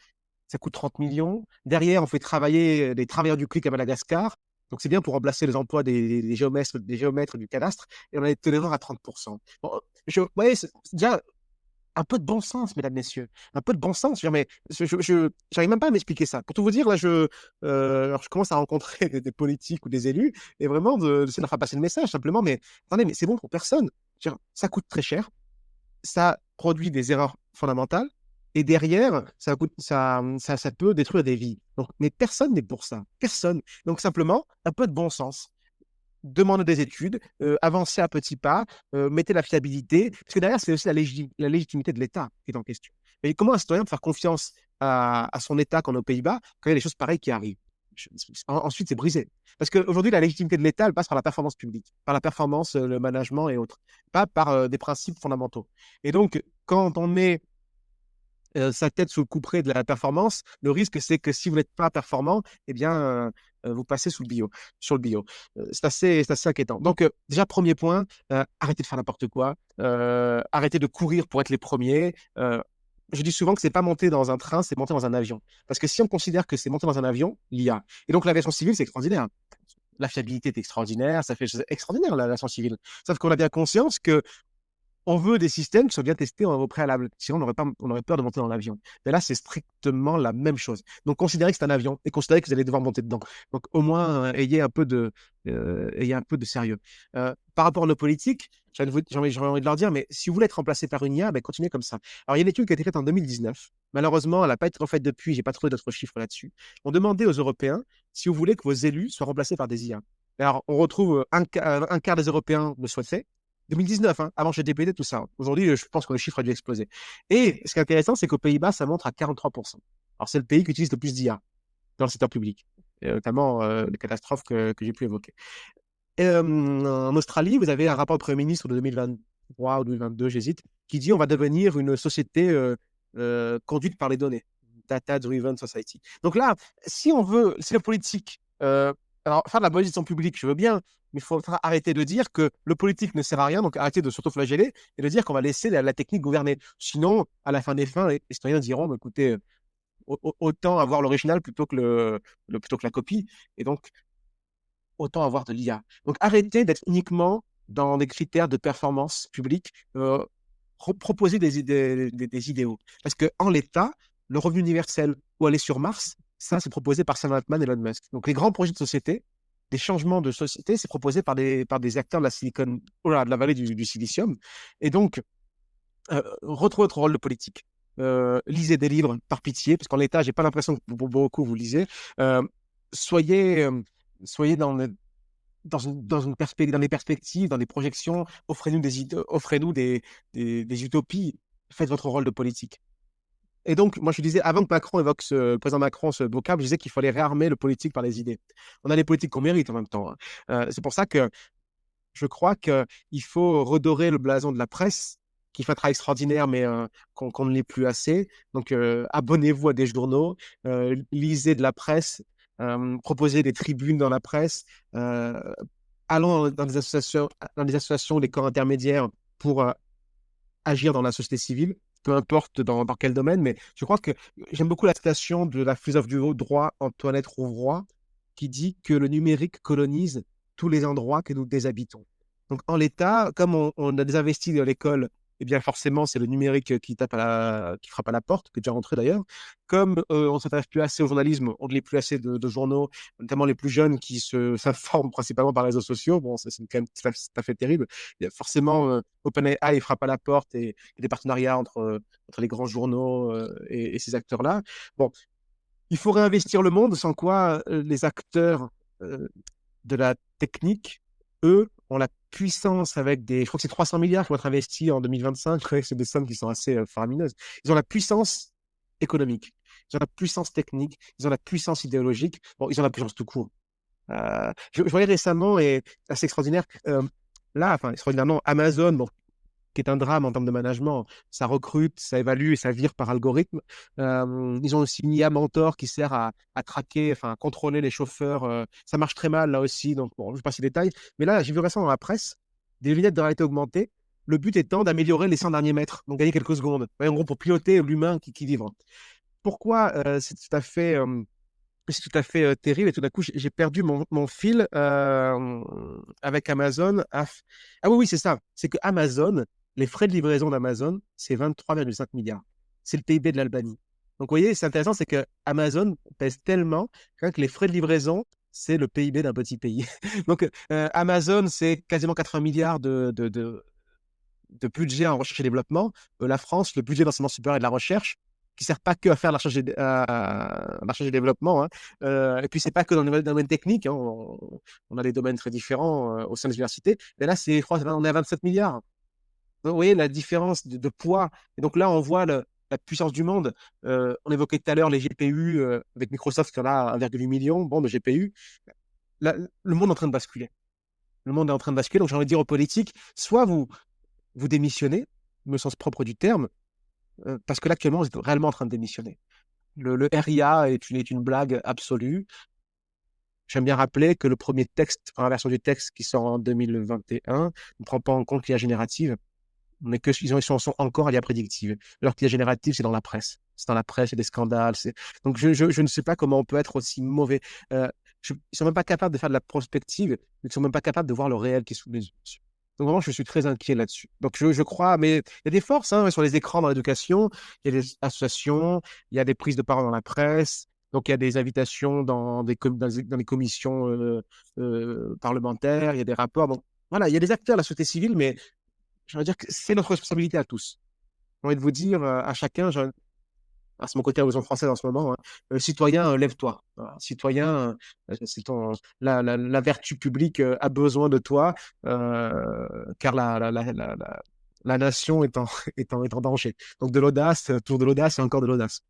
ça coûte 30 millions. Derrière, on fait travailler les travailleurs du clic à Madagascar. Donc, c'est bien pour remplacer les emplois des géomètres du cadastre. Et on a des taux d'erreur à 30%. Bon, ouais, c'est déjà un peu de bon sens, mesdames, messieurs. Un peu de bon sens. Mais j'arrive même pas à m'expliquer ça. Pour tout vous dire, là, alors je commence à rencontrer des politiques ou des élus et vraiment d'essayer de leur faire passer le message simplement. Mais attendez, mais c'est bon pour personne. Ça coûte très cher, ça produit des erreurs fondamentales et derrière, ça peut détruire des vies. Donc, mais personne n'est pour ça. Personne. Donc, simplement, un peu de bon sens. Demandez des études, avancez à petits pas, mettez la fiabilité, parce que derrière, c'est aussi la légitimité de l'État qui est en question. Et comment un citoyen peut faire confiance à son État quand on est aux Pays-Bas quand il y a des choses pareilles qui arrivent? Ensuite, c'est brisé. Parce qu'aujourd'hui, la légitimité de l'État, elle passe par la performance publique, par la performance, le management et autres, pas par des principes fondamentaux. Et donc, quand on met sa tête sous le couperet de la performance, le risque, c'est que si vous n'êtes pas performant, eh bien, vous passez sur le bio. C'est assez inquiétant. Donc, déjà, premier point, arrêtez de faire n'importe quoi, arrêtez de courir pour être les premiers. Je dis souvent que c'est pas monter dans un train, c'est monter dans un avion. Parce que si on considère que c'est monter dans un avion, l'IA. Et donc, l'aviation civile, c'est extraordinaire. La fiabilité est extraordinaire, ça fait extraordinaire l'aviation civile. Sauf qu'on a bien conscience que on veut des systèmes qui soient bien testés au préalable. Sinon, on aurait peur de monter dans l'avion. Mais là, c'est strictement la même chose. Donc, considérez que c'est un avion et considérez que vous allez devoir monter dedans. Donc, au moins, ayez un peu de sérieux. Par rapport à nos politiques, j'ai envie de leur dire, mais si vous voulez être remplacé par une IA, ben, continuez comme ça. Alors, il y a une étude qui a été faite en 2019. Malheureusement, elle n'a pas été refaite depuis. Je n'ai pas trouvé d'autres chiffres là-dessus. On demandait aux Européens si vous voulez que vos élus soient remplacés par des IA. Alors, on retrouve un quart des Européens le souhaitaient. 2019, hein, avant GDPD, tout ça. Aujourd'hui, je pense que le chiffre a dû exploser. Et ce qui est intéressant, c'est qu'aux Pays-Bas, ça montre à 43%. Alors, c'est le pays qui utilise le plus d'IA dans le secteur public, et notamment les catastrophes que j'ai pu évoquer. En Australie, vous avez un rapport au Premier ministre de 2023 ou 2022, j'hésite, qui dit on va devenir une société conduite par les données. Data-driven society. Donc là, si le politique, alors faire de la bonne gestion publique, je veux bien, mais il faudra arrêter de dire que le politique ne sert à rien, donc arrêter de s'autoflageller et de dire qu'on va laisser la technique gouverner. Sinon, à la fin des fins, les citoyens diront, écoutez, autant avoir l'original plutôt que la copie, et donc autant avoir de l'IA. Donc arrêtez d'être uniquement dans des critères de performance publique, proposer des idéaux. Parce qu'en l'état, le revenu universel ou aller sur Mars, ça, c'est proposé par Sam Altman et Elon Musk. Donc, les grands projets de société, des changements de société, c'est proposé par des acteurs de la vallée du silicium. Et donc, retrouvez votre rôle de politique. Lisez des livres, par pitié, parce qu'en l'état, j'ai pas l'impression que beaucoup vous lisez. Soyez dans des perspectives, dans des projections, offrez-nous des utopies, faites votre rôle de politique. Et donc, moi, je disais, avant que le président Macron, ce vocable, je disais qu'il fallait réarmer le politique par les idées. On a des politiques qu'on mérite en même temps, hein. C'est pour ça que je crois qu'il faut redorer le blason de la presse qui fait un travail extraordinaire, mais qu'on ne lit plus assez. Donc, abonnez-vous à des journaux, lisez de la presse, proposez des tribunes dans la presse, allons dans des associations, des corps intermédiaires pour agir dans la société civile, peu importe dans quel domaine, mais je crois que j'aime beaucoup la citation de la philosophe du droit Antoinette Rouvroy qui dit que le numérique colonise tous les endroits que nous déshabitons. Donc en l'état, comme on a désinvesti dans l'école, eh bien forcément c'est le numérique qui frappe à la porte, qui est déjà rentré d'ailleurs. Comme on ne s'intéresse plus assez au journalisme, on ne lit plus assez de journaux, notamment les plus jeunes qui s'informent principalement par les réseaux sociaux. Bon, ça, c'est quand même tout à fait terrible. Il y a forcément, OpenAI frappe à la porte et des partenariats entre les grands journaux et ces acteurs-là. Bon, il faut réinvestir le monde, sans quoi les acteurs de la technique, eux, ont la puissance avec je crois que c'est 300 milliards qui vont être investis en 2025. Je crois que c'est des sommes qui sont assez faramineuses. Ils ont la puissance économique, ils ont la puissance technique, ils ont la puissance idéologique. Bon, ils ont la puissance tout court. Je voyais récemment, et assez extraordinaire, extraordinaire, non, Amazon, bon, qui est un drame en termes de management. Ça recrute, ça évalue et ça vire par algorithme. Ils ont aussi une IA Mentor qui sert à traquer, à contrôler les chauffeurs. Ça marche très mal là aussi, donc bon, je ne vais pas passer les détails. Mais là, j'ai vu récemment dans la presse des lunettes de réalité augmentée, le but étant d'améliorer les 100 derniers mètres, donc gagner quelques secondes. Ouais, en gros, pour piloter l'humain qui vivre. Pourquoi c'est tout à fait... c'est tout à fait terrible, et tout d'un coup, j'ai perdu mon fil avec Amazon. Ah oui, c'est ça. C'est que Amazon, les frais de livraison d'Amazon, c'est 23,5 milliards. C'est le PIB de l'Albanie. Donc, vous voyez, c'est intéressant, c'est que Amazon pèse tellement que les frais de livraison, c'est le PIB d'un petit pays. Donc, Amazon, c'est quasiment 80 milliards de budget en recherche et développement. La France, le budget d'enseignement supérieur et de la recherche, qui ne sert pas que à faire la recherche et développement. Et puis, ce n'est pas que dans le domaine technique. On a des domaines très différents au sein des universités. Mais là, je crois qu'on est à 27 milliards. Donc, vous voyez la différence de poids. Et donc là, on voit la puissance du monde. On évoquait tout à l'heure les GPU avec Microsoft qui en a 1,8 million de GPU. Le monde est en train de basculer. Le monde est en train de basculer. Donc, j'ai envie de dire aux politiques, soit vous démissionnez, au sens propre du terme, parce que là, actuellement, vous êtes réellement en train de démissionner. Le RIA est une blague absolue. J'aime bien rappeler que le premier texte, la version du texte qui sort en 2021, ne prend pas en compte l'IA générative, mais ils sont encore à l'IA prédictive. Alors que l'IA générative, c'est dans la presse. C'est dans la presse, il y a des scandales. Donc, je ne sais pas comment on peut être aussi mauvais. Ils ne sont même pas capables de faire de la prospective, ils ne sont même pas capables de voir le réel qui est sous les yeux. Donc vraiment, je suis très inquiet là-dessus. Donc je crois, mais il y a des forces sur les écrans dans l'éducation, il y a des associations, il y a des prises de parole dans la presse, donc il y a des invitations dans les commissions parlementaires, il y a des rapports. Donc voilà, il y a des acteurs de la société civile, mais je veux dire que c'est notre responsabilité à tous. J'ai envie de vous dire à chacun, c'est mon côté révolution française en ce moment, citoyen, lève-toi. Voilà. Citoyen, la vertu publique a besoin de toi, car la nation est en danger. Donc de l'audace, toujours de l'audace et encore de l'audace,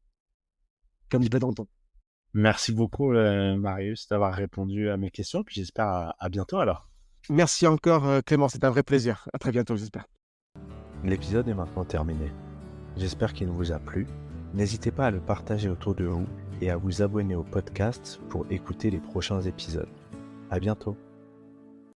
comme dit Danton. Merci beaucoup, Marius, d'avoir répondu à mes questions. Puis j'espère à bientôt alors. Merci encore, Clément. C'est un vrai plaisir. À très bientôt, j'espère. L'épisode est maintenant terminé. J'espère qu'il vous a plu. N'hésitez pas à le partager autour de vous et à vous abonner au podcast pour écouter les prochains épisodes. À bientôt.